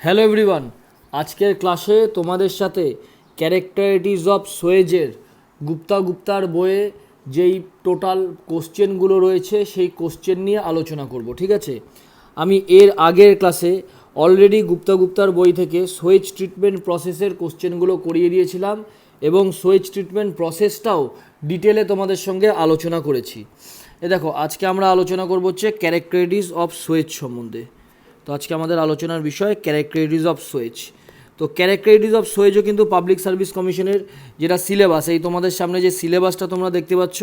Hello everyone, আজকের ক্লাসে তোমাদের সাথে ক্যারেক্টারিটিস অফ সোয়েজের গুপ্তার বইয়ে যেই টোটাল কোশ্চেনগুলো রয়েছে সেই কোশ্চেন নিয়ে আলোচনা করব। ঠিক আছে, আমি এর আগের ক্লাসে অলরেডি গুপ্তার বই থেকে সোয়েজ ট্রিটমেন্ট প্রসেসের কোশ্চেনগুলো করিয়ে দিয়েছিলাম এবং সোয়েজ ট্রিটমেন্ট প্রসেসটাও ডিটেলে তোমাদের সঙ্গে আলোচনা করেছি। দেখো, আজকে আমরা আলোচনা করব হচ্ছে ক্যারেক্টারিটিস অফ সোয়েজ সম্বন্ধে। তো আজকে আমাদের আলোচনার বিষয় ক্যারেক্টারিটিস অফ সোয়েজ। তো ক্যারেক্টারিটিস অফ সোয়েজও কিন্তু পাবলিক সার্ভিস কমিশনের যেটা সিলেবাস, এই তোমাদের সামনে যে সিলেবাসটা তোমরা দেখতে পাচ্ছ,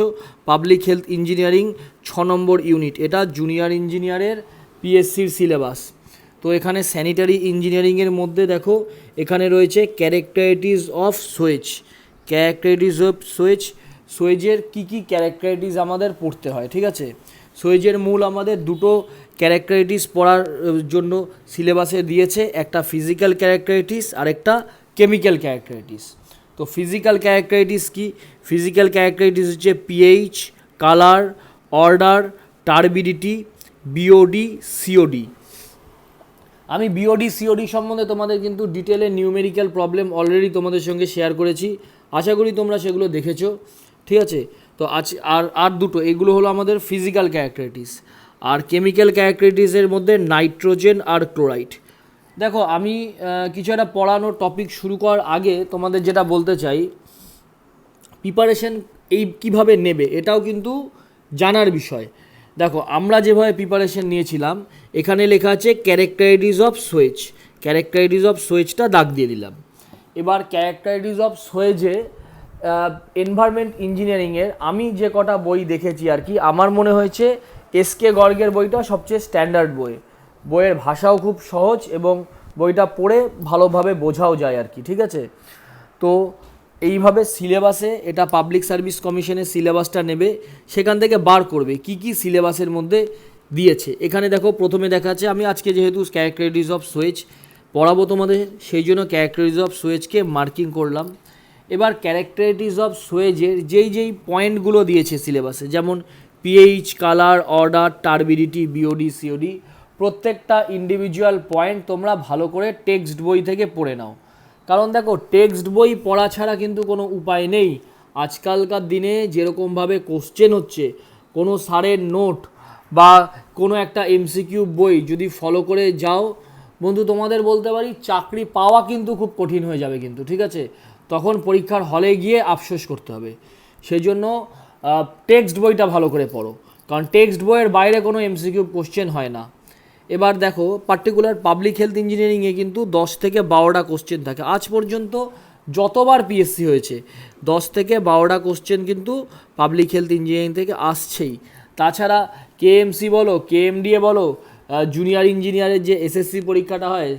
পাবলিক হেলথ ইঞ্জিনিয়ারিং 6 নম্বর ইউনিট, এটা জুনিয়র ইঞ্জিনিয়ারের পিএসসির সিলেবাস। তো এখানে স্যানিটারি ইঞ্জিনিয়ারিংয়ের মধ্যে দেখো এখানে রয়েছে ক্যারেক্টারিটিস অফ সোয়েজ। ক্যারেক্টারিটিস অফ সোয়েজের কী কী ক্যারেক্টারিটিস আমাদের পড়তে হয়। ঠিক আছে, সোয়েজের মূল আমাদের দুটো ক্যারেক্টারিটিস পড়ার জন্য সিলেবাসে দিয়েছে, একটা ফিজিক্যাল ক্যারেক্টারিটিস আর একটা কেমিক্যাল ক্যারেক্টারিটিস। তো ফিজিক্যাল ক্যারেক্টারিটিস কি? ফিজিক্যাল ক্যারেক্টারিটিস হচ্ছে pH, colour, order, turbidity, BOD, COD. আমি বিওডি সিওডি সম্বন্ধে তোমাদের কিন্তু ডিটেলে নিউমেরিক্যাল প্রবলেম অলরেডি তোমাদের সঙ্গে শেয়ার করেছি, আশা করি তোমরা সেগুলো দেখেছো। ঠিক আছে, তো আর দুটো, এগুলো হলো আমাদের ফিজিক্যাল ক্যারেক্টারিটিস। আর কেমিক্যাল ক্যারেক্টারিটিসের মধ্যে নাইট্রোজেন আর ক্লোরাইড। দেখো, আমি কিছু একটা পড়ানোর টপিক শুরু করার আগে তোমাদের যেটা বলতে চাই, প্রিপারেশন এই কীভাবে নেবে এটাও কিন্তু জানার বিষয়। দেখো, আমরা যেভাবে প্রিপারেশন নিয়েছিলাম, এখানে লেখা আছে ক্যারেক্টারিটিস অফ সোয়েজ। ক্যারেক্টারিটিস অফ সোয়েজটা দাগ দিয়ে দিলাম। এবার ক্যারেক্টারিটিস অফ সোয়েজে এনভায়রনমেন্ট ইঞ্জিনিয়ারিংয়ের আমি যে কটা বই দেখেছি আর কি, আমার মনে হয়েছে এসকে গর্গের বইটা সবচেয়ে স্ট্যান্ডার্ড বই। বইয়ের ভাষাও খুব সহজ এবং বইটা পড়ে ভালোভাবে বোঝাও যায় আর কি। ঠিক আছে, তো এইভাবে সিলেবাসে, এটা পাবলিক সার্ভিস কমিশনের সিলেবাসটা নেবে, সেখান থেকে বার করবে কি কি সিলেবাসের মধ্যে দিয়েছে। এখানে দেখো, প্রথমে দেখাচ্ছে, আমি আজকে যেহেতু ক্যারেক্টারিটিস অফ সোয়েজ পড়াবো তোমাদের, সেই জন্য ক্যারেক্টারিটিস অফ সোয়েজকে মার্কিং করলাম। এবার ক্যারেক্টারিটিস অফ সোয়েজের যেই পয়েন্টগুলো দিয়েছে সিলেবাসে, যেমন pH, colour, order, turbidity, BOD, COD, প্রত্যেকটা ইন্ডিভিজুয়াল পয়েন্ট তোমরা ভালো করে টেক্সট বই থেকে পড়ে নাও। কারণ দেখো, টেক্সট বই পড়া ছাড়া কিন্তু কোনো উপায় নেই। আজকালকার দিনে যেরকমভাবে কোশ্চেন হচ্ছে, কোনো স্যারের নোট বা কোনো একটা এমসিকিউ বই যদি ফলো করে যাও বন্ধু, তোমাদের বলতে পারি চাকরি পাওয়া কিন্তু খুব কঠিন হয়ে যাবে কিন্তু। ঠিক আছে, তখন পরীক্ষার হলে গিয়ে আফসোস করতে হবে। সেই জন্য টেক্সট বইটা ভালো করে পড়ো, কারণ টেক্সট বইয়ের বাইরে কোনো এমসিকিউ কোশ্চেন হয় না। এবার দেখো, পার্টিকুলার পাবলিক হেলথ ইঞ্জিনিয়ারিংয়ে কিন্তু 10 থেকে 12টা কোশ্চেন থাকে। আজ পর্যন্ত যতবার পিএসসি হয়েছে 10 থেকে 12টা কোশ্চেন কিন্তু পাবলিক হেলথ ইঞ্জিনিয়ারিং থেকে আসছেই। তাছাড়া কেএমসি বলো, কেএমডিএ বলো, জুনিয়র ইঞ্জিনিয়ারের যে এসএসসি পরীক্ষাটা হয়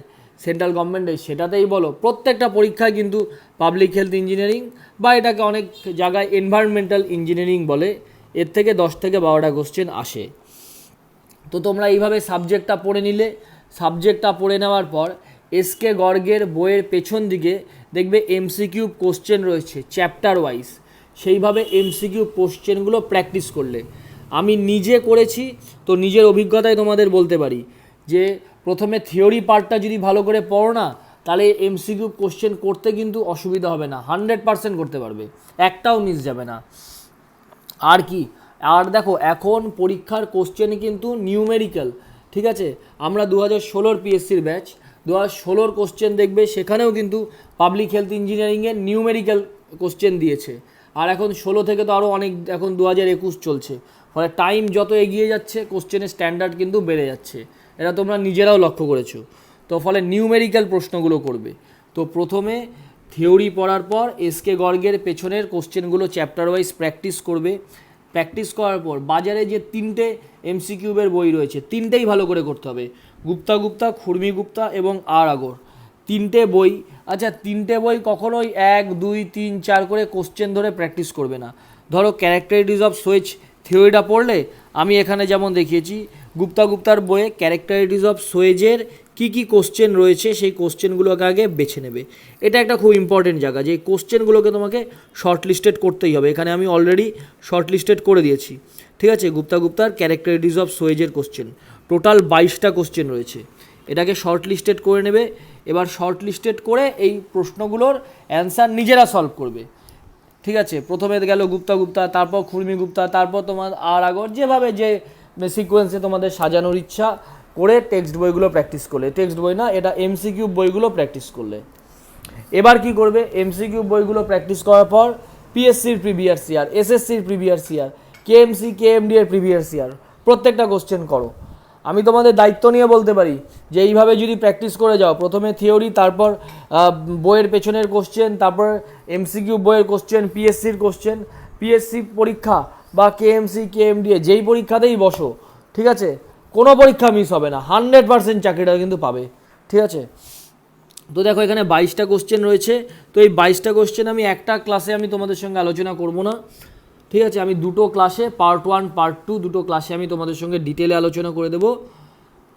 সেন্ট্রাল গভর্নমেন্টের, সেটাতেই বলো, প্রত্যেকটা পরীক্ষায় কিন্তু পাবলিক হেলথ ইঞ্জিনিয়ারিং বা এটাকে অনেক জায়গায় এনভায়রনমেন্টাল ইঞ্জিনিয়ারিং বলে, এর থেকে 10 থেকে 12টা কোশ্চেন আসে। তো তোমরা এইভাবে সাবজেক্টটা পড়ে নিলে। সাবজেক্টটা পড়ে নেওয়ার পর এসকে গর্গের বইয়ের পেছন দিকে দেখবে এমসিকিউ কোশ্চেন রয়েছে চ্যাপ্টার ওয়াইজ, সেইভাবে এমসিকিউ কোশ্চেনগুলো প্র্যাকটিস করলে। আমি নিজে করেছি, তো নিজের অভিজ্ঞতায় তোমাদের বলতে পারি যে প্রথমে থিওরি পার্টটা যদি ভালো করে পড়ো না, তাহলে এমসিকিউ কোশ্চেন করতে কিন্তু অসুবিধা হবে না, 100% করতে পারবে, একটাও মিস যাবে না। আর কি, আর দেখো, এখন পরীক্ষার কোশ্চেন কিন্তু নিউমেরিক্যাল। ঠিক আছে, আমরা 2016 পিএসসির ব্যাচ, 2016 কোশ্চেন দেখবে, সেখানেও কিন্তু পাবলিক হেলথ ইঞ্জিনিয়ারিংয়ের নিউমেরিক্যাল কোশ্চেন দিয়েছে। আর এখন 16 থেকে তো আরও অনেক, এখন 2021 চলছে, ফলে টাইম যত এগিয়ে যাচ্ছে কোশ্চেনের স্ট্যান্ডার্ড কিন্তু বেড়ে যাচ্ছে, এটা তোমরা নিজেরাও লক্ষ্য করেছো। তো ফলে নিউমেরিক্যাল প্রশ্নগুলো করবে। তো প্রথমে থিওরি পড়ার পর এসকে গর্গের পেছনের কোশ্চেনগুলো চ্যাপ্টার ওয়াইজ প্র্যাকটিস করবে। প্র্যাকটিস করার পর বাজারে যে 3টে এমসিকিউবের বই রয়েছে, 3টেই ভালো করে করতে হবে, গুপ্তা, খুরমিগুপ্তা এবং আর আগর, 3টে বই। আচ্ছা, 3টে বই কখনোই 1, 2, 3, 4 করে কোশ্চেন ধরে প্র্যাকটিস করবে না। ধরো ক্যারেক্টারিটিস অফ সোয়েজ থিওরিটা পড়লে, আমি এখানে যেমন দেখিয়েছি, গুপ্তার বইয়ে ক্যারেক্টারিটিস অফ সোয়েজের কী কী কোশ্চেন রয়েছে সেই কোশ্চেনগুলোকে আগে বেছে নেবে। এটা একটা খুব ইম্পর্টেন্ট জায়গা, যে এই কোশ্চেনগুলোকে তোমাকে শর্ট লিস্টেড করতেই হবে। এখানে আমি অলরেডি শর্ট লিস্টেড করে দিয়েছি। ঠিক আছে, গুপ্তার ক্যারেক্টারিটিস অফ সোয়েজের কোশ্চেন টোটাল 22টা কোশ্চেন রয়েছে। এটাকে শর্ট লিস্টেড করে নেবে। এবার শর্ট লিস্টেড করে এই প্রশ্নগুলোর অ্যান্সার নিজেরা সলভ করবে। ঠিক আছে, প্রথমে গেল গুপ্তা, তারপর খুরমি গুপ্তা, তারপর তোমার আর আগর যেভাবে যে সিকোয়েন্সে তোমাদের সাজানোর ইচ্ছা করে টেক্সট বইগুলো প্র্যাকটিস করলে, টেক্সট বই না, এটা এমসিকিউ বইগুলো প্র্যাকটিস করলে। এবার কি করবে, এমসিকিউ বইগুলো প্র্যাকটিস করার পর পিএসসির প্রিভিয়াস ইয়ার, এসএসসির প্রিভিয়াস ইয়ার, কেএমসি কেএমডি এর প্রিভিয়াস ইয়ার প্রত্যেকটা কোশ্চেন করো। আমি তোমাদের দায়িত্ব নিয়ে বলতে পারি যে এইভাবে যদি প্র্যাকটিস করে যাও, প্রথমে থিওরি, তারপর বইয়ের পেছনের কোশ্চেন, তারপর এমসিকিউ বইয়ের কোশ্চেন, পিএসসির কোশ্চেন, পিএসসি পরীক্ষা বা কেএমসি কেএমডি যেই পরীক্ষাতেই বসো, ঠিক আছে, কোনো পরীক্ষা মিস হবে না, 100% চাকরিটা কিন্তু পাবে। ঠিক আছে, তো দেখো এখানে 22টা কোশ্চেন রয়েছে। তো এই 22টা কোশ্চেন আমি একটা ক্লাসে আমি তোমাদের সঙ্গে আলোচনা করব না। ঠিক আছে, আমি দুটো ক্লাসে, পার্ট 1 পার্ট 2 দুটো ক্লাসে আমি তোমাদের সঙ্গে ডিটেলে আলোচনা করে দেবো।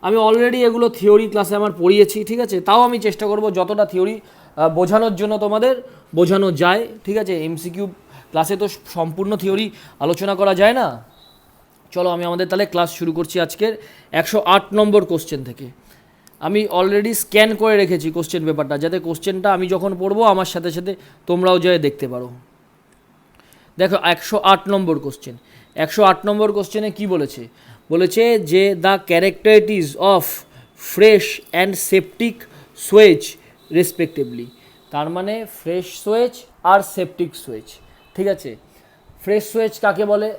আমি অলরেডি এগুলো থিওরি ক্লাসে আমার পড়িয়েছি। ঠিক আছে, তাও আমি চেষ্টা করব যতটা থিওরি বোঝানোর জন্য তোমাদের বোঝানো যায়। ঠিক আছে, এমসিকিউ ক্লাসে তো সম্পূর্ণ থিওরি আলোচনা করা যায় না। চলো আমি আমাদের তাহলে ক্লাস শুরু করছি আজকের 108 নম্বর কোশ্চেন থেকে। আমি অলরেডি স্ক্যান করে রেখেছি কোশ্চেন পেপারটা, যাতে কোশ্চেনটা আমি যখন পড়বো আমার সাথে সাথে তোমরাও যায় দেখতে পারো। দেখো 108 নম্বর কোশ্চেন। 108 নম্বর কোশ্চেনে কি বলেছে, বলেছে যে the characteristics of fresh and septic sewage respectively. তার মানে ফ্রেশ সুয়েজ আর সেপটিক সুয়েজ। ঠিক আছে, ফ্রেশ সুয়েজ কাকে বলে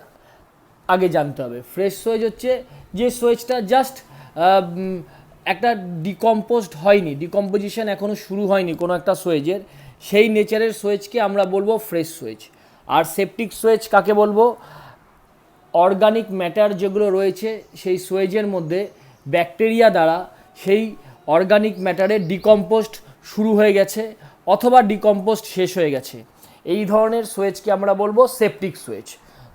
আগে জানতে হবে। ফ্রেশ সুয়েজ হচ্ছে যে সুয়েজটা জাস্ট একটা ডিকম্পোজড হয়নি, ডিকম্পোজিশন এখনও শুরু হয়নি কোনো একটা সুয়েজের, সেই নেচারের সুয়েজকে আমরা বলবো ফ্রেশ সুয়েজ। আর সেপটিক সুয়েজ কাকে বলবো, অর্গানিক ম্যাটার যেগুলো রয়েছে সেই সুয়েজের মধ্যে ব্যাকটেরিয়া দ্বারা সেই অর্গানিক ম্যাটারের ডিকম্পোস্ট শুরু হয়ে গেছে অথবা ডিকম্পোস্ট শেষ হয়ে গেছে, এই ধরনের সুয়েজকে আমরা বলবো সেপটিক সুয়েজ।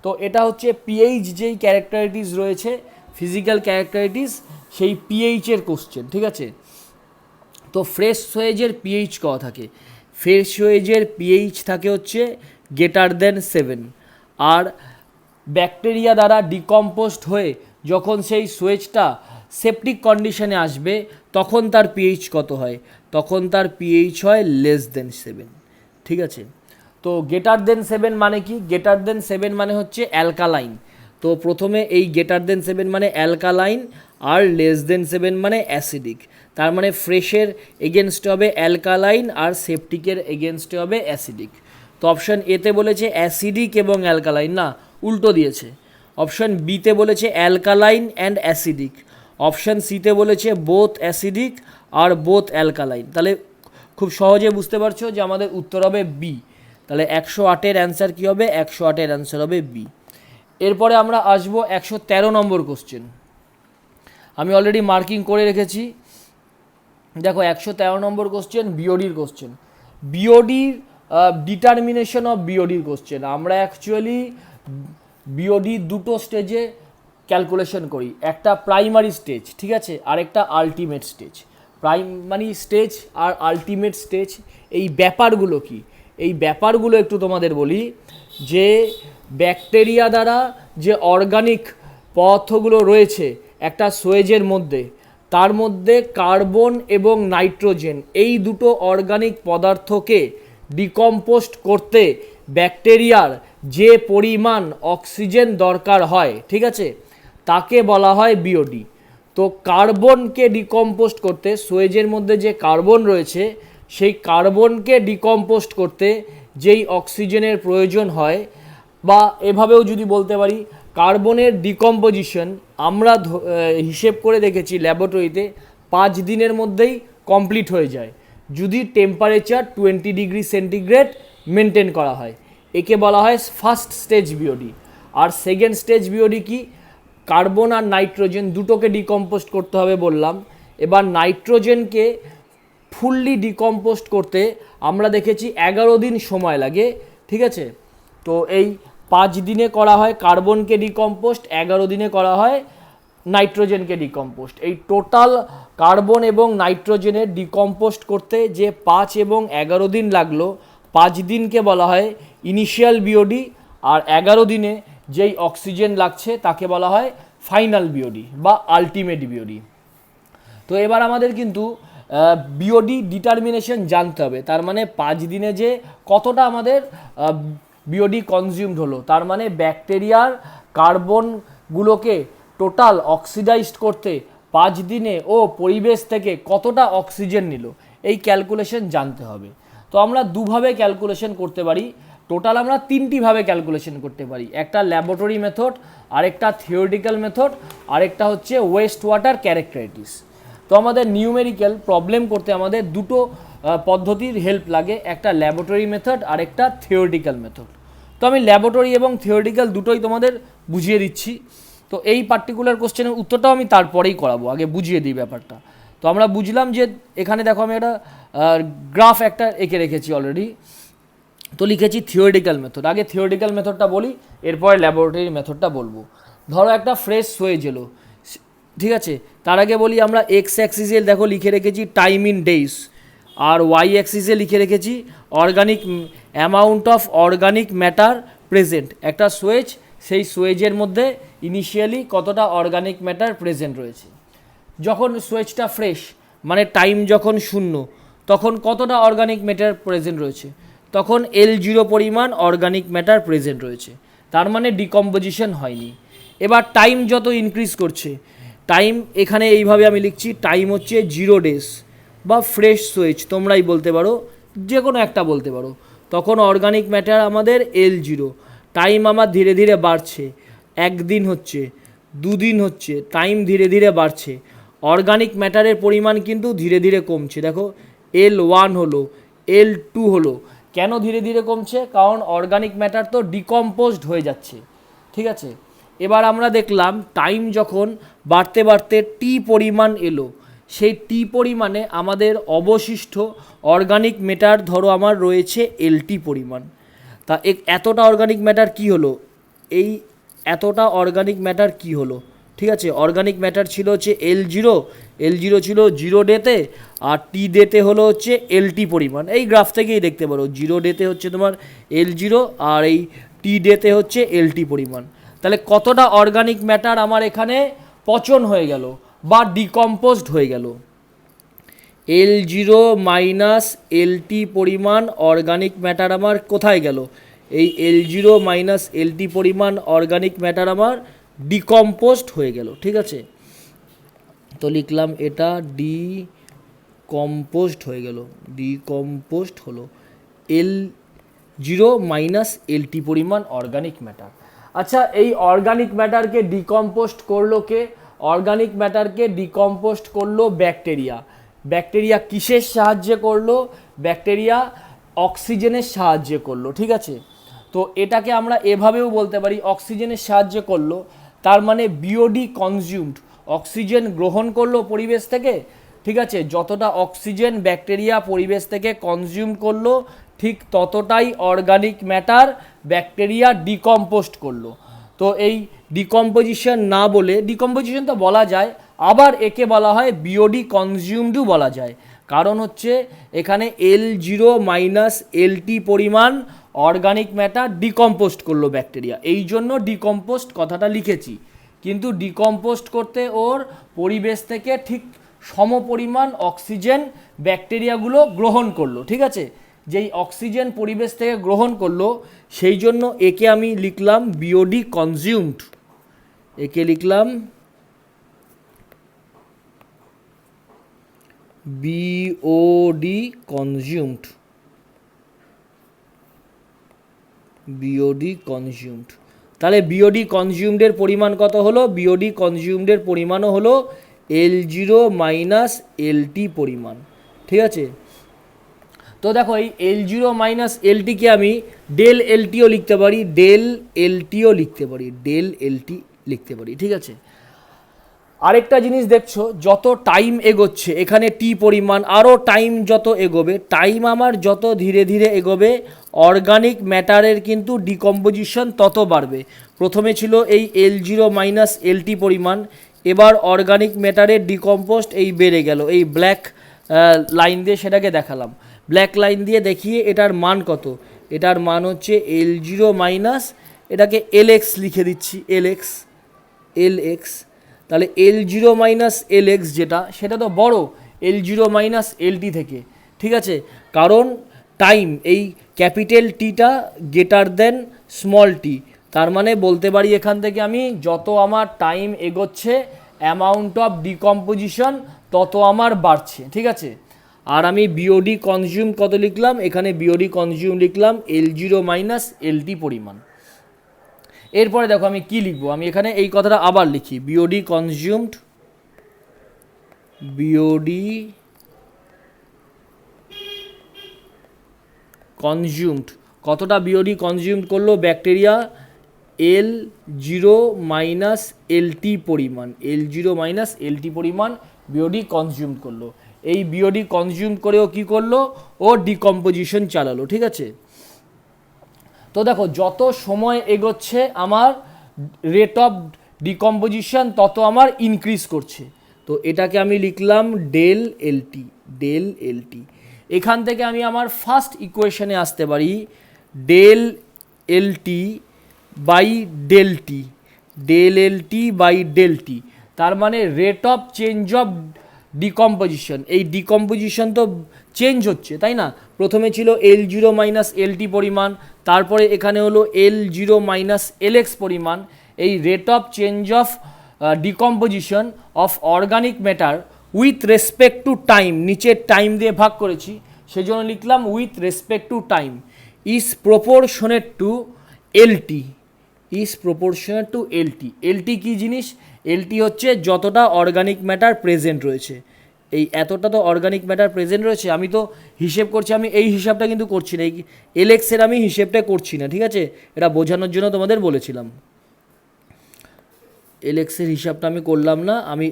তো এটা হচ্ছে পিএইচ যেই ক্যারেক্টারিটিস রয়েছে, ফিজিক্যাল ক্যারেক্টারিটিস, সেই পিএইচের কোশ্চেন। ঠিক আছে, তো ফ্রেশ সুয়েজের পিএইচ কত থাকে, ফ্রেশ সুয়েজের পিএইচ থাকে হচ্ছে >7। আর ব্যাকটেরিয়া দ্বারা ডিকম্পোস্ট হয়ে যখন সেই সুয়েজটা সেপটিক কন্ডিশনে আসবে তখন তার পিএইচ কত হয়, তখন তার পিএইচ হয় <7। ঠিক আছে, তো >7 মানে কি, >7 মানে হচ্ছে অ্যালকালাইন। তো প্রথমে এই >7 মানে অ্যালকালাইন আর <7 মানে অ্যাসিডিক। তার মানে ফ্রেশের এগেনস্টে হবে অ্যালকালাইন আর সেপটিকের এগেনস্টে হবে অ্যাসিডিক। তো অপশান এতে বলেছে অ্যাসিডিক এবং অ্যালকালাইন, না উল্টো দিয়েছে। অপশান বিতে বলেছে অ্যালকালাইন অ্যান্ড অ্যাসিডিক, অপশান সিতে বলেছে বোথ অ্যাসিডিক আর বোথ অ্যালকালাইন। তাহলে খুব সহজে বুঝতে পারছো যে আমাদের উত্তর হবে বি। তাহলে 108-এর অ্যান্সার কী হবে, 108-এর অ্যান্সার হবে বি। এরপরে আমরা আসবো 113 নম্বর কোশ্চেন। আমি অলরেডি মার্কিং করে রেখেছি। দেখো 113 নম্বর কোশ্চেন বিওডির কোশ্চেন। বিওডির ডিটারমিনেশন অফ বিওডির কোশ্চেন। আমরা অ্যাকচুয়ালি বিওডি দুটো স্টেজে ক্যালকুলেশন করি, একটা প্রাইমারি স্টেজ, ঠিক আছে, আর একটা আলটিমেট স্টেজ। প্রাইমারি স্টেজ আর আলটিমেট স্টেজ এই ব্যাপারগুলো কি, এই ব্যাপারগুলো একটু তোমাদের বলি। যে ব্যাকটেরিয়া দ্বারা যে অর্গানিক পদার্থগুলো রয়েছে একটা সুয়েজের মধ্যে, তার মধ্যে কার্বন এবং নাইট্রোজেন এই দুটো অর্গানিক পদার্থকে ডিকম্পোস্ট করতে ব্যাকটেরিয়ার যে পরিমাণ অক্সিজেন দরকার হয়, ঠিক আছে, তাকে বলা হয় বিওডি। তো কার্বনকে ডিকম্পোস্ট করতে, সুয়েজের মধ্যে যে কার্বন রয়েছে সেই কার্বনকে ডিকম্পোস্ট করতে যেই অক্সিজেনের প্রয়োজন হয়, বা এভাবেও যদি বলতে পারি কার্বনের ডিকম্পোজিশন আমরা হিসেব করে দেখেছি ল্যাবরেটরিতে 5 দিনের মধ্যেই কমপ্লিট হয়ে যায় যদি টেম্পারেচার 20 ডিগ্রি সেন্টিগ্রেড মেনটেন করা হয়। একে বলা হয় ফার্স্ট স্টেজ বিওডি। আর সেকেন্ড স্টেজ বিওডি কি, কার্বন আর নাইট্রোজেন দুটোকে ডিকম্পোস্ট করতে হবে বললাম। এবার নাইট্রোজেনকে ফুললি ডিকম্পোস্ট করতে আমরা দেখেছি 11 দিন সময় লাগে, ঠিক আছে। তো এই 5 দিনে করা হয় কার্বনকে ডিকম্পোস্ট, 11 দিনে করা হয় নাইট্রোজেনকে ডিকম্পোস্ট। এই টোটাল কার্বন এবং নাইট্রোজেনের ডিকম্পোস্ট করতে যে 5 এবং 11 দিন লাগলো, 5 দিনকে বলা হয় ইনিশিয়াল বিওডি, আর 11 দিনে যেই অক্সিজেন লাগছে তাকে বলা হয় ফাইনাল বিওডি বা আলটিমেট বিওডি। তো এবার আমাদের কিন্তু বিওডি ডিটারমিনেশন জানতে হবে, তার মানে 5 দিনে যে কতটা আমাদের বিওডি কনজিউমড হলো, তার মানে ব্যাকটেরিয়ার কার্বনগুলোকে টোটাল অক্সিডাইজড করতে 5 দিনে ও পরিবেশ থেকে কতটা অক্সিজেন নিল, এই ক্যালকুলেশন জানতে হবে। তো আমরা দুভাবে ক্যালকুলেশন করতে পারি, টোটাল আমরা 3টি ভাবে ক্যালকুলেশন করতে পারি, একটা ল্যাবরেটরি মেথড, আরেকটা থিওরিটিক্যাল মেথড, আরেকটা হচ্ছে ওয়েস্ট ওয়াটার ক্যারেক্টারিটিস। তো আমাদের নিউমেরিক্যাল প্রবলেম করতে আমাদের দুটো পদ্ধতির হেল্প লাগে, একটা ল্যাবরেটরি মেথড আর একটা থিওরিটিক্যাল মেথড। তো আমি ল্যাবরেটরি এবং থিওরিটিক্যাল দুটোই তোমাদের বুঝিয়ে দিচ্ছি। তো এই পার্টিকুলার কোশ্চেনের উত্তরটাও আমি তারপরেই করাবো, আগে বুঝিয়ে দিই ব্যাপারটা। তো আমরা বুঝলাম যে এখানে দেখো আমি একটা গ্রাফ একটা এঁকে রেখেছি অলরেডি, তো লিখেছি থিওরিটিক্যাল মেথড। আগে থিওরিটিক্যাল মেথডটা বলি, এরপরে ল্যাবরেটরি মেথডটা বলবো। ধরো একটা ফ্রেশ সোয়েজ এলো, ঠিক আছে, তার আগে বলি আমরা এক্স অ্যাক্সিসে দেখো লিখে রেখেছি টাইম ইন ডেইস, আর ওয়াই অ্যাক্সিসে লিখে রেখেছি organic amount of organic matter present. একটা সোয়েজ, সেই সোয়েজের মধ্যে ইনিশিয়ালি কতটা অর্গানিক ম্যাটার প্রেজেন্ট রয়েছে। যখন সোয়েজটা ফ্রেশ মানে টাইম যখন 0, তখন কতটা অর্গানিক ম্যাটার প্রেজেন্ট রয়েছে, তখন L0 পরিমাণ অর্গানিক ম্যাটার প্রেজেন্ট রয়েছে, তার মানে ডিকম্পোজিশন হয়নি। এবার টাইম যত ইনক্রিজ করছে, টাইম এখানে এইভাবে আমি লিখছি, টাইম হচ্ছে 0 ডেজ বা ফ্রেশ সোয়েজ তোমরাই বলতে পারো, যে কোনো একটা বলতে পারো, তখন অর্গানিক ম্যাটার আমাদের L0। টাইম আমার ধীরে ধীরে বাড়ছে, 1 দিন হচ্ছে, 2 দিন হচ্ছে, টাইম ধীরে ধীরে বাড়ছে, অর্গানিক ম্যাটারের পরিমাণ কিন্তু ধীরে ধীরে কমছে। দেখো L1 হলো, L2 হলো, কেন ধীরে ধীরে কমছে, কারণ অর্গানিক ম্যাটার তো ডিকম্পোজড হয়ে যাচ্ছে, ঠিক আছে। এবার আমরা দেখলাম টাইম যখন বাড়তে বাড়তে টি পরিমাণ এলো, সেই টি পরিমাণে আমাদের অবশিষ্ট অর্গানিক ম্যাটার ধরো আমার রয়েছে LT পরিমাণ। তা এতটা অর্গানিক ম্যাটার কি হলো, এই এতটা অর্গানিক ম্যাটার কি হলো, ঠিক আছে। অর্গানিক ম্যাটার ছিল হচ্ছে L0 ছিল 0 ডেতে, আর টি ডেতে হলো হচ্ছে LT পরিমাণ। এই গ্রাফ থেকেই দেখতে পারো 0 ডেতে হচ্ছে তোমার L0 আর এই টি ডেতে হচ্ছে LT পরিমাণ। তাহলে কতটা অর্গানিক ম্যাটার আমার এখানে পচন হয়ে গেল বা ডিকম্পোজড হয়ে গেল। L0 মাইনাস LT পরিমাণ অর্গানিক ম্যাটার আমার কোথায় গেল, এই L0 মাইনাস LT পরিমাণ অর্গানিক ম্যাটার আমার ডিকম্পোজড হয়ে গেল, ঠিক আছে। তো লিখলাম এটা ডিকম্পোজড হয়ে গেল, ডিকম্পোজড হলো L0 মাইনাস LT পরিমাণ অর্গানিক ম্যাটার। আচ্ছা, এই অর্গানিক ম্যাটারকে ডিকম্পোস্ট করলো কে, অর্গানিক ম্যাটারকে ডিকম্পোস্ট করলো ব্যাকটেরিয়া। ব্যাকটেরিয়া কিসের সাহায্যে করলো, ব্যাকটেরিয়া অক্সিজেনের সাহায্যে করলো, ঠিক আছে। তো এটাকে আমরা এভাবেও বলতে পারি, অক্সিজেনের সাহায্যে করলো, তার মানে বিওডি কনজিউমড, অক্সিজেন গ্রহণ করলো পরিবেশ থেকে, ঠিক আছে। যতটা অক্সিজেন ব্যাকটেরিয়া পরিবেশ থেকে কনজিউম করলো, ঠিক ততটাই অর্গানিক ম্যাটার ব্যাকটেরিয়া ডিকম্পোস্ট করলো। তো এই ডিকম্পোজিশন না বলে, ডিকম্পোজিশন তো বলা যায়, আবার একে বলা হয় বিওডি কনজিউমডও বলা যায়, কারণ হচ্ছে এখানে L0 মাইনাস LT পরিমাণ অর্গানিক ম্যাটার ডিকম্পোস্ট করলো ব্যাকটেরিয়া, এই জন্য ডিকম্পোস্ট কথাটা লিখেছি। কিন্তু ডিকম্পোস্ট করতে ওর পরিবেশ থেকে ঠিক সমপরিমাণ অক্সিজেন ব্যাকটেরিয়াগুলো গ্রহণ করলো, ঠিক আছে। যেই অক্সিজেন পরিবেশ থেকে গ্রহণ করলো, সেই জন্য একে আমি লিখলাম বিওডি কনজিউমড, একে লিখলাম বিওডি কনজিউমড, বিওডি কনজিউমড। তাহলে বিওডি কনজিউমডের পরিমাণ কত হলো, বিওডি কনজিউমডের পরিমাণও হলো L0 মাইনাস LT পরিমাণ, ঠিক আছে। তো দেখো এই L0 মাইনাস LTকে আমি ডেল LTও লিখতে পারি, ডেল LTও লিখতে পারি, ডেল LT লিখতে পারি, ঠিক আছে। আরেকটা জিনিস দেখছো, যত টাইম এগোচ্ছে এখানে টি পরিমাণ, আরও টাইম যত এগোবে, টাইম আমার যত ধীরে ধীরে এগোবে, অর্গানিক ম্যাটারের কিন্তু ডিকম্পোজিশন তত বাড়বে। প্রথমে ছিল এই L0 মাইনাস LT পরিমাণ, এবার অর্গানিক ম্যাটারের ডিকম্পোস্ট এই বেড়ে গেল, এই ব্ল্যাক লাইন দিয়ে সেটাকে দেখালাম, ব্ল্যাক লাইন দিয়ে দেখিয়ে এটার মান কত, এটার মান হচ্ছে L0 মাইনাস, এটাকে LX লিখে দিচ্ছি, LX, তাহলে L0 মাইনাস LX যেটা সেটা তো বড় L0 মাইনাস LT থেকে, ঠিক আছে, কারণ টাইম এই ক্যাপিটাল টিটা গ্রেটার দেন স্মল টি, তার মানে বলতে পারি এখান থেকে আমি যত আমার টাইম এগোচ্ছে অ্যামাউন্ট অফ ডিকম্পোজিশন তত আমার বাড়ছে, ঠিক আছে। আর আমি বিওডি কনজিউম কত লিখলাম, এখানে বিওডি কনজিউম লিখলাম L0 মাইনাস LT পরিমাণ। এরপরে দেখো আমি কি লিখবো, আমি এখানে এই কথাটা আবার লিখি, বিওডি কনজিউমড, বিওডি কনজিউমড, কতটা বিওডি কনজিউম করলো ব্যাকটেরিয়া, L0 মাইনাস LT পরিমাণ, L0 মাইনাস LT পরিমাণ বিওডি কনজিউম করলো। এই বিওডি কনজিউম করেও কি করলো, ও ডিকম্পোজিশন চালালো, ঠিক আছে। তো দেখো যত সময় এগোচ্ছে আমার রেট অফ ডিকম্পোজিশন তত আমার ইনক্রিজ করছে, তো এটাকে আমি লিখলাম ডেল এলটি, ডেল এলটি। এখান থেকে আমি আমার ফার্স্ট ইকুয়েশনে আসতে পারি, del LT by del T, del LT by del T, তার মানে rate of change of decomposition, এই ডিকম্পোজিশন তো চেঞ্জ হচ্ছে তাই না, প্রথমে ছিল L0 মাইনাস LT পরিমাণ, তারপরে এখানে হলো L0 মাইনাস LX পরিমাণ। এই rate of change of decomposition of organic matter with respect to time, নিচের টাইম দিয়ে ভাগ করেছি সেজন্য লিখলাম with respect to time, is proportionate to LT, is proportionate to LT। LT কী জিনিস, LT হচ্ছে যতটা অর্গানিক ম্যাটার প্রেজেন্ট রয়েছে, এই এতটা তো অর্গানিক ম্যাটার প্রেজেন্ট রয়েছে, আমি তো হিসেব করছি, আমি এই হিসাবটা কিন্তু করছি না, এই LX-এর আমি হিসেবটা করছি না, ঠিক আছে, এটা বোঝানোর জন্য তোমাদের বলেছিলাম। LX-এর হিসাবটা আমি করলাম না, আমি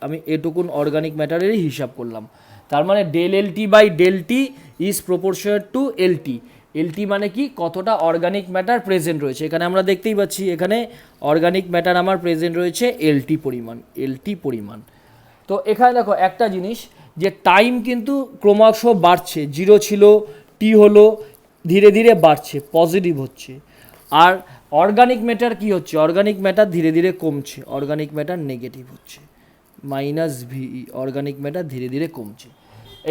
আমি এটুকুন অর্গানিক ম্যাটারেরই হিসাব করলাম। তার মানে del LT by del T is proportionate to LT. LT মানে কি, কতটা অর্গানিক ম্যাটার প্রেজেন্ট রয়েছে, এখানে আমরা দেখতেই পাচ্ছি এখানে অর্গানিক ম্যাটার আমার প্রেজেন্ট রয়েছে এলটি পরিমাণ, এলটি পরিমাণ। তো এখানে দেখো একটা জিনিস, যে টাইম কিন্তু ক্রমশ বাড়ছে, 0 ছিল, টি হলো, ধীরে ধীরে বাড়ছে, পজিটিভ হচ্ছে। আর অর্গানিক ম্যাটার কি হচ্ছে, অর্গানিক ম্যাটার ধীরে ধীরে কমছে, অর্গানিক ম্যাটার নেগেটিভ হচ্ছে, মাইনাস ভিই, অর্গানিক ম্যাটার ধীরে ধীরে কমছে।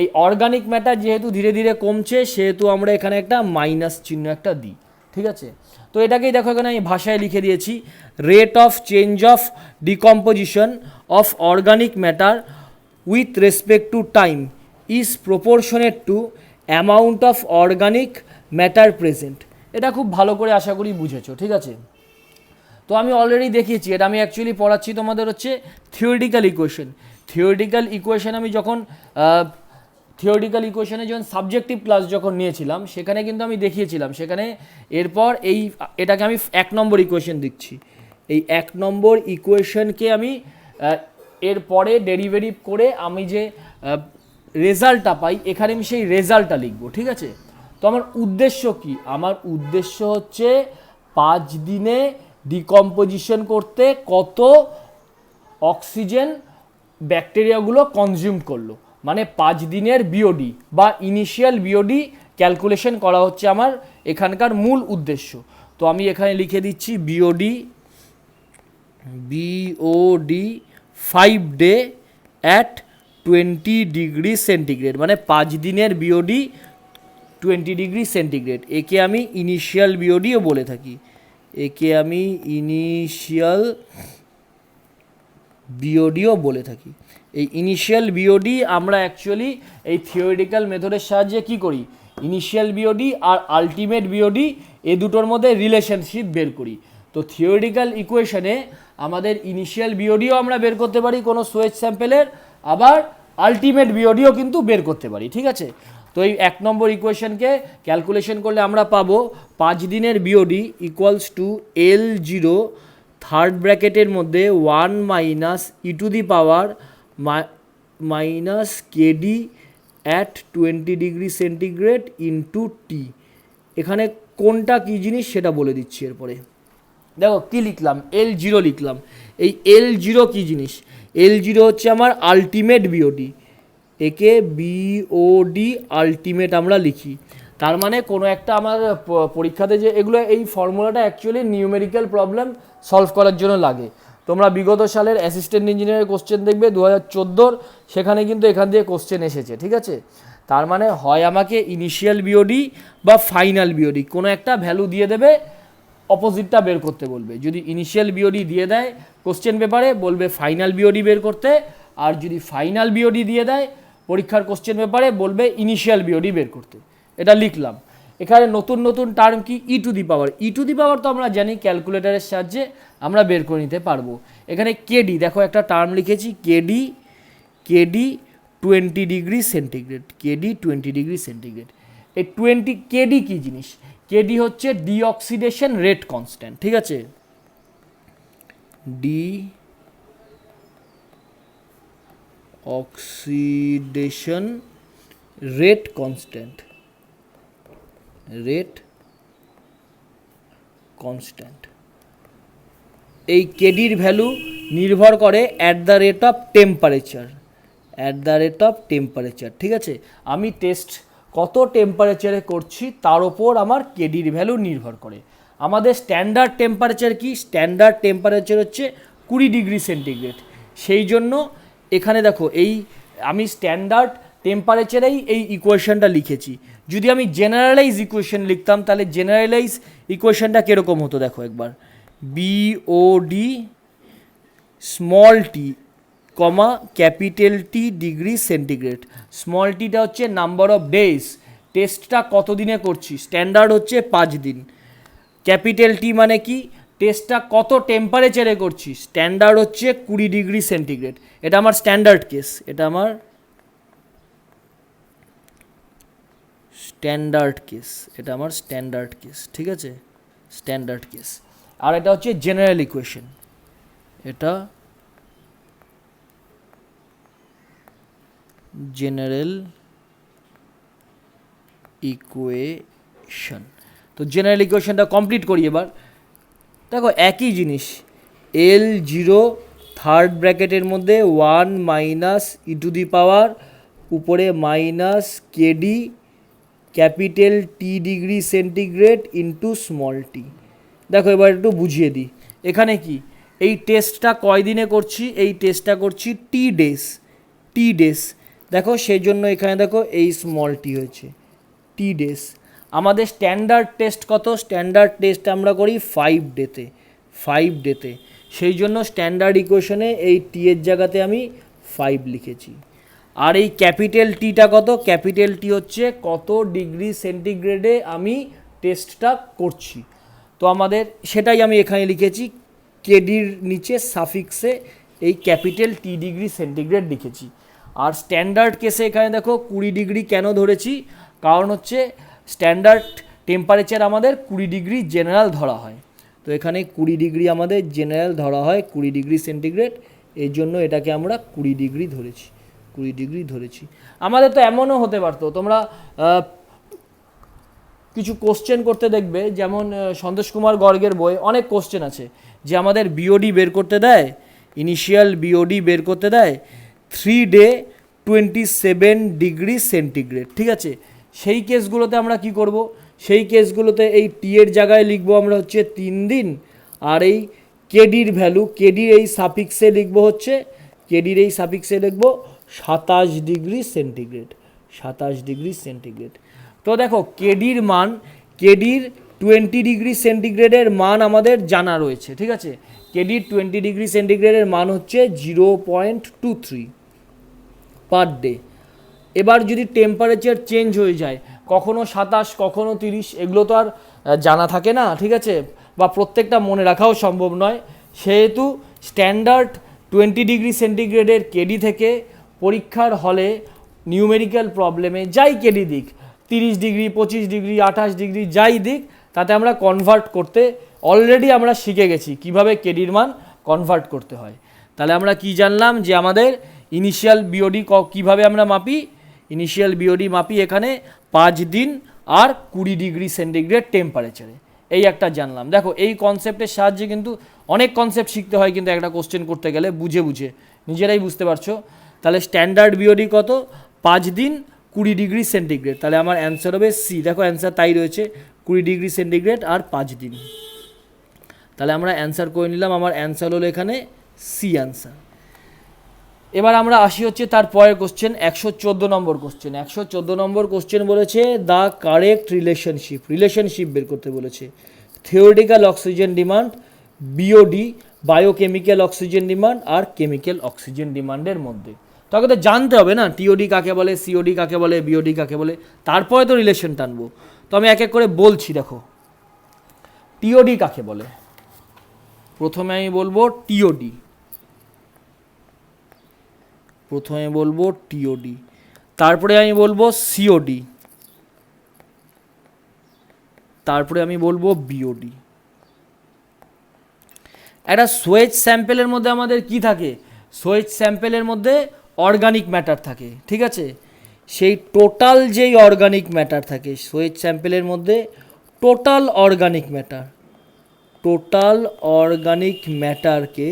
এই অর্গানিক ম্যাটার যেহেতু ধীরে ধীরে কমছে সেহেতু আমরা এখানে একটা মাইনাস চিহ্ন একটা দিই, ঠিক আছে। তো এটাকেই দেখো এখানে আমি ভাষায় লিখে দিয়েছি, rate of change of decomposition of organic matter with respect to time is proportionate to amount of organic matter present. এটা খুব ভালো করে আশা করি বুঝেছো, ঠিক আছে। তো আমি অলরেডি দেখিয়েছি, এটা আমি অ্যাকচুয়ালি পড়াচ্ছি তোমাদের হচ্ছে থিওরিটিক্যাল ইকুয়েশন। থিওরিটিক্যাল ইকুয়েশন আমি যখন থিওরিটিক্যাল ইকুয়েশনে যখন সাবজেক্টিভ ক্লাস যখন নিয়েছিলাম সেখানে কিন্তু আমি দেখিয়েছিলাম, সেখানে এরপর এটাকে আমি 1 নম্বর ইকুয়েশন দিচ্ছি, এই 1 নম্বর ইকুয়েশনকে আমি এরপরে ডেরিভেটিভ করে আমি যে রেজাল্টটা পাই এখানে আমি সেই রেজাল্টটা লিখবো, ঠিক আছে। তো আমার উদ্দেশ্য কি, আমার উদ্দেশ্য হচ্ছে 5 দিনে ডিকম্পোজিশন করতে কত অক্সিজেন ব্যাকটেরিয়াগুলো কনজিউম করলো, মানে 5 দিনের বিওডি বা ইনিশিয়াল বিওডি ক্যালকুলেশন করা হচ্ছে আমার এখানকার মূল উদ্দেশ্য। তো আমি এখানে লিখে দিচ্ছি BOD 5 day at 20 degree centigrade, মানে 5 দিনের বিওডি 20 ডিগ্রি সেন্টিগ্রেড, একে আমি ইনিশিয়াল বিওডিও বলে থাকি, একে আমি ইনিশিয়াল বিওডিও বলে থাকি। এই ইনিশিয়াল বিওডি আমরা অ্যাকচুয়ালি এই থিওরিটিক্যাল মেথডের সাহায্যে কি করি, ইনিশিয়াল বিওডি আর আলটিমেট বিওডি এ দুটোর মধ্যে রিলেশনশিপ বের করি। তো থিওরিটিক্যাল ইকুয়েশনে আমাদের ইনিশিয়াল বিওডিও আমরা বের করতে পারি কোনো সোয়েজ স্যাম্পেলের, আবার আলটিমেট বিওডিও কিন্তু বের করতে পারি, ঠিক আছে। তো এই 1 নম্বর ইকুয়েশনকে ক্যালকুলেশন করলে আমরা পাবো 5 দিনের BOD equals to L0 third ব্র্যাকেটের মধ্যে 1 minus E to the power minus KD at 20 degree centigrade into T. এখানে কোনটা কী জিনিস সেটা বলে দিচ্ছি এরপরে। দেখো কী লিখলাম, L0 লিখলাম। এই L0 কী জিনিস, L0 হচ্ছে আমার আলটিমেট বিওডি, একে বিওডি আলটিমেট আমরা লিখি। তার মানে কোনো একটা আমার পরীক্ষাতে যে এগুলো, এই ফর্মুলাটা অ্যাকচুয়ালি নিউমেরিক্যাল প্রবলেম সলভ করার জন্য লাগে। তোমরা বিগত সালের অ্যাসিস্ট্যান্ট ইঞ্জিনিয়ারের কোশ্চেন দেখবে 2014, সেখানে কিন্তু এখান দিয়ে কোশ্চেন এসেছে, ঠিক আছে। তার মানে হয় আমাকে ইনিশিয়াল বিওডি বা ফাইনাল বিওডি কোনো একটা ভ্যালু দিয়ে দেবে, অপোজিটটা বের করতে বলবে। যদি ইনিশিয়াল বিওডি দিয়ে দেয় কোশ্চেন পেপারে, বলবে ফাইনাল বিওডি বের করতে, আর যদি ফাইনাল বিওডি দিয়ে দেয় পরীক্ষার কোশ্চেন পেপারে, বলবে ইনিশিয়াল বিওডি বের করতে। এটা লিখলাম। এখানে নতুন নতুন টার্ম কি, ই to the power. E to the পাওয়ার তো আমরা জানি ক্যালকুলেটারের সাহায্যে আমরা বের করে নিতে পারবো। এখানে কেডি, দেখো একটা টার্ম লিখেছি KD, KD 20 degree centigrade, KD 20 degree centigrade. এই 20 কেডি কী জিনিস? কেডি হচ্ছে ডিঅক্সিডেশন রেট কনস্ট্যান্ট, ঠিক আছে। ডিঅক্সিডেশন রেট কনস্ট্যান্ট, রেট কনস্ট্যান্ট। এই কেডির ভ্যালু নির্ভর করে at the rate of temperature, at the rate of temperature, ঠিক আছে। আমি টেস্ট কত টেম্পারেচারে করছি তার ওপর আমার কেডির ভ্যালু নির্ভর করে। আমাদের স্ট্যান্ডার্ড টেম্পারেচার কি? স্ট্যান্ডার্ড টেম্পারেচার হচ্ছে 20 ডিগ্রি সেন্টিগ্রেড। সেই জন্য এখানে দেখো এই আমি স্ট্যান্ডার্ড টেম্পারেচারেই এই ইকুয়েশনটা লিখেছি। যদি আমি জেনারেলাইজ ইকুয়েশন লিখতাম তাহলে জেনারেলাইজ ইকুয়েশনটা কীরকম হতো দেখো একবার, BOD small T comma capital T degree centigrade. Small টিটা হচ্ছে নাম্বার অফ ডেজ, টেস্টটা কত দিনে করছি, স্ট্যান্ডার্ড হচ্ছে 5 দিন। ক্যাপিটাল টি মানে কি, টেস্টটা কত টেম্পারেচারে করছি, স্ট্যান্ডার্ড হচ্ছে 20 ডিগ্রি সেন্টিগ্রেড। এটা আমার স্ট্যান্ডার্ড কেস, এটা আমার স্ট্যান্ডার্ড কেস, এটা আমার স্ট্যান্ডার্ড কেস, ঠিক আছে, স্ট্যান্ডার্ড কেস। আর এটা হচ্ছে জেনারেল ইকুয়েশন, এটা জেনারেল ইকুয়েশন। তো জেনারেল ইকুয়েশনটা কমপ্লিট করি এবার। দেখো একই জিনিস, L0 থার্ড ব্র্যাকেটের মধ্যে 1 minus E to the power উপরে minus KD capital T degree centigrade into small T. দেখো এবার একটু বুঝিয়ে দিই। এখানে কি, এই টেস্টটা কয় দিনে করছি, এই টেস্টটা করছি টি ডেজ, টি ডেজ। দেখো সেই জন্য এখানে দেখো এই স্মল টি হয়েছে টি ডেজ। আমাদের স্ট্যান্ডার্ড টেস্ট কত, স্ট্যান্ডার্ড টেস্ট আমরা করি 5 ডেতে, 5 ডেতে। সেই জন্য স্ট্যান্ডার্ড ইকুয়েশনে এই টি এর জায়গাতে আমি 5 লিখেছি। আর এই ক্যাপিটাল টিটা কত, ক্যাপিটাল টি হচ্ছে কত ডিগ্রি সেন্টিগ্রেডে আমি টেস্টটা করছি। তো আমাদের সেটাই আমি এখানে লিখেছি, কেডির নিচে সাফিক্সে এই ক্যাপিটাল টি ডিগ্রি সেন্টিগ্রেড লিখেছি। আর স্ট্যান্ডার্ড কেসে এখানে দেখো 20 ডিগ্রি কেন ধরেছি, কারণ হচ্ছে স্ট্যান্ডার্ড টেম্পারেচার আমাদের 20 ডিগ্রি জেনারেল ধরা হয়। তো এখানে 20 ডিগ্রি আমাদের জেনারেল ধরা হয়, 20 ডিগ্রি সেন্টিগ্রেড, এই জন্য এটাকে আমরা 20 ডিগ্রি ধরেছি, 20 ডিগ্রি ধরেছি। আমাদের তো এমনও হতে পারতো, তোমরা কিছু কোশ্চেন করতে দেখবে, যেমন সন্তোষ কুমার গর্গের বই অনেক কোশ্চেন আছে যে আমাদের বিওডি বের করতে দেয়, ইনিশিয়াল বিওডি বের করতে দেয় 3 ডে 27 ডিগ্রি সেন্টিগ্রেড, ঠিক আছে। সেই কেসগুলোতে আমরা কি করব, সেই কেসগুলোতে এই টি এর জায়গায় লিখবো আমরা হচ্ছে 3 দিন, আর এই কেডির ভ্যালু, কেডির এই সাফিক্সে লিখবো হচ্ছে, কেডির এই সাফিক্সে লিখবো 27 ডিগ্রি সেন্টিগ্রেড, 27 ডিগ্রি সেন্টিগ্রেড। তো দেখো কেডির মান, কেডির 20 ডিগ্রি সেন্টিগ্রেডের মান আমাদের জানা রয়েছে, ঠিক আছে। কেডির 20 ডিগ্রি সেন্টিগ্রেডের মান হচ্ছে 0.23 পার ডে। এবার যদি টেম্পারেচার চেঞ্জ হয়ে যায়, কখনো 27 কখনো 30, এগুলো তো আর জানা থাকে না, ঠিক আছে, বা প্রত্যেকটা মনে রাখাও সম্ভব নয়। সেহেতু স্ট্যান্ডার্ড 20 ডিগ্রি সেন্টিগ্রেডের কেডি থেকে পরীক্ষার হলে নিউমেরিক্যাল প্রবলেমে যাই কেডি দিক, 30 ডিগ্রি 25 ডিগ্রি 28 ডিগ্রি যাই দিক, তাতে আমরা কনভার্ট করতে অলরেডি আমরা শিখে গেছি কিভাবে কেডির মান কনভার্ট করতে হয়। তাহলে আমরা কি জানলাম, যে আমাদের ইনিশিয়াল বিওডি কীভাবে আমরা মাপি, ইনিশিয়াল বিওডি মাপি এখানে 5 দিন আর 20 ডিগ্রি সেন্টিগ্রেড টেম্পারেচারে, এই একটা জানলাম। দেখো এই কনসেপ্টের সাহায্যে কিন্তু অনেক কনসেপ্ট শিখতে হয়, কিন্তু একটা কোশ্চেন করতে গেলে বুঝে বুঝে, নিজেরাই বুঝতে পারছো। তাহলে স্ট্যান্ডার্ড বিওডি কত, 5 দিন 20 ডিগ্রি সেন্টিগ্রেড, তাহলে আমার অ্যান্সার হবে সি। দেখো অ্যান্সার তাই রয়েছে, 20 ডিগ্রি সেন্টিগ্রেড আর 5 দিন। তাহলে আমরা অ্যান্সার করে নিলাম, আমার অ্যান্সার হলো এখানে সি অ্যান্সার। এবার আমরা আসি হচ্ছে তার পরের কোশ্চেন, 114 নম্বর কোশ্চেন। 114 নম্বর কোশ্চেন বলেছে দ্য কারেক্ট রিলেশনশিপ বের করতে বলেছে theoretical oxygen demand, BOD biochemical oxygen demand আর কেমিক্যাল অক্সিজেন ডিমান্ডের মধ্যে। তাকে তো জানতে হবে না টিওডি কাকে বলে, সিওডি কাকে বলে, বিওডি কাকে বলে, তারপরে তো রিলেশন টানবো। তো আমি এক এক করে বলছি। দেখো টিওডি কাকে বলে, প্রথমে আমি বলবো টিওডি, তারপরে আমি বলবো সিওডি, তারপরে আমি বলবো বিওডি। একটা সোয়েজ স্যাম্পেলের মধ্যে আমাদের কি থাকে, সোয়েজ স্যাম্পেলের মধ্যে অর্গানিক ম্যাটার থাকে, ঠিক আছে। সেই টোটাল যেই অর্গানিক ম্যাটার থাকে সোয়েজ স্যাম্পেলের মধ্যে, টোটাল অর্গানিক ম্যাটারকে,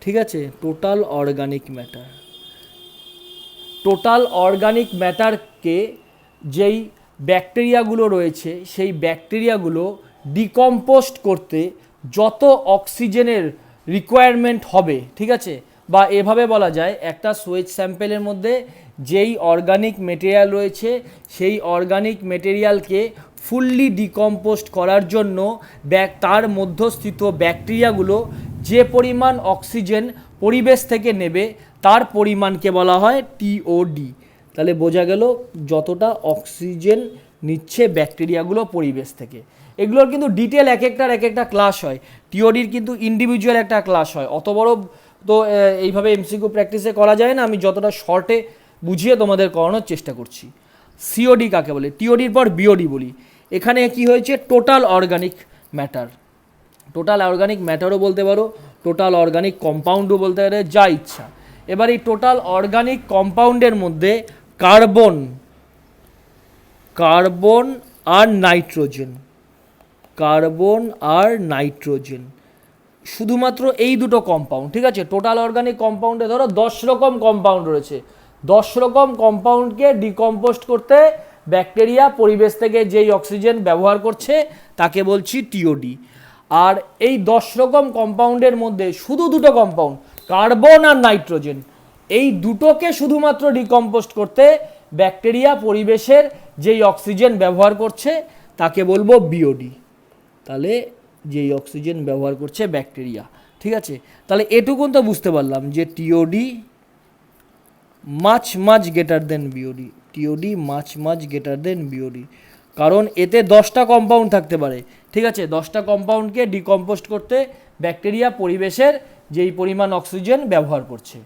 ঠিক আছে, টোটাল অর্গানিক ম্যাটারকে যেই ব্যাকটেরিয়াগুলো রয়েছে সেই ব্যাকটেরিয়াগুলো ডিকম্পোস্ট করতে যত অক্সিজেনের রিকোয়ারমেন্ট হবে, ঠিক আছে, বা এভাবে বলা যায় একটা সোয়েজ স্যাম্পেলের মধ্যে যেই অর্গানিক মেটেরিয়াল রয়েছে সেই অর্গানিক মেটেরিয়ালকে ফুললি ডিকম্পোস্ট করার জন্য তার মধ্যস্থিত ব্যাকটেরিয়াগুলো যে পরিমাণ অক্সিজেন পরিবেশ থেকে নেবে তার পরিমাণকে বলা হয় টিওডি। তাহলে বোঝা গেল যতটা অক্সিজেন নিচ্ছে ব্যাকটেরিয়াগুলো পরিবেশ থেকে। এগুলোর কিন্তু ডিটেল এক একটা ক্লাস হয়, টিওডির কিন্তু ইন্ডিভিজুয়াল একটা ক্লাস হয়, অত বড় তো এইভাবে এমসিকিউ প্র্যাকটিসে করা যায় না, আমি যতটা শর্টে বুঝিয়ে তোমাদের করানোর চেষ্টা করছি। সিওডি কাকে বলে, টিওডির পর বিওডি বলি। এখানে কি হয়েছে, টোটাল অর্গানিক ম্যাটারও বলতে পারো, টোটাল অর্গানিক কম্পাউন্ডও বলতে পারে, যা ইচ্ছা। এবার এই টোটাল অর্গানিক কম্পাউন্ডের মধ্যে কার্বন আর নাইট্রোজেন, শুধুমাত্র এই দুটো কম্পাউন্ড, ঠিক আছে। টোটাল অর্গানিক কম্পাউন্ডে ধরো 10 রকম কম্পাউন্ড রয়েছে, 10 রকম কম্পাউন্ডকে ডিকম্পোস্ট করতে ব্যাকটেরিয়া পরিবেশ থেকে যেই অক্সিজেন ব্যবহার করছে তাকে বলছি টিওডি। আর এই 10 রকম কম্পাউন্ডের মধ্যে শুধু দুটো কম্পাউন্ড, কার্বন আর নাইট্রোজেন, এই দুটোকে শুধুমাত্র ডিকম্পোস্ট করতে ব্যাকটেরিয়া পরিবেশের যেই অক্সিজেন ব্যবহার করছে তাকে বলবো বিওডি। তাহলে যেই অক্সিজেন ব্যবহার করছে ব্যাকটেরিয়া, ঠিক আছে। তাহলে এটুকুন তো বুঝতে পারলাম যে TOD much greater than BOD, কারণ এতে 10টা কম্পাউন্ড থাকতে পারে, ঠিক আছে। 10টা কম্পাউন্ডকে ডিকম্পোস্ট করতে ব্যাকটেরিয়া পরিবেশের যেই পরিমাণ অক্সিজেন ব্যবহার করছে।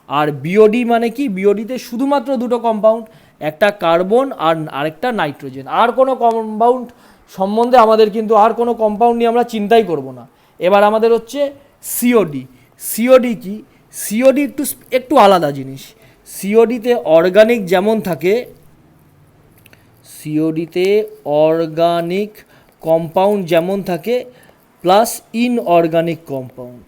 আর বিওডি মানে কি, বিওডিতে শুধুমাত্র দুটো কম্পাউন্ড, একটা কার্বন আর আরেকটা নাইট্রোজেন, আর কোনো কম্পাউন্ড সম্বন্ধে আমাদের কিন্তু আর কোনো কম্পাউন্ড নিয়ে আমরা চিন্তাই করব না। এবার আমাদের হচ্ছে সিওডি কি, সিওডি একটু আলাদা জিনিস। সিওডিতে অর্গানিক যেমন থাকে, সিওডিতে অর্গানিক কম্পাউন্ড যেমন থাকে প্লাস ইনঅর্গানিক কম্পাউন্ড,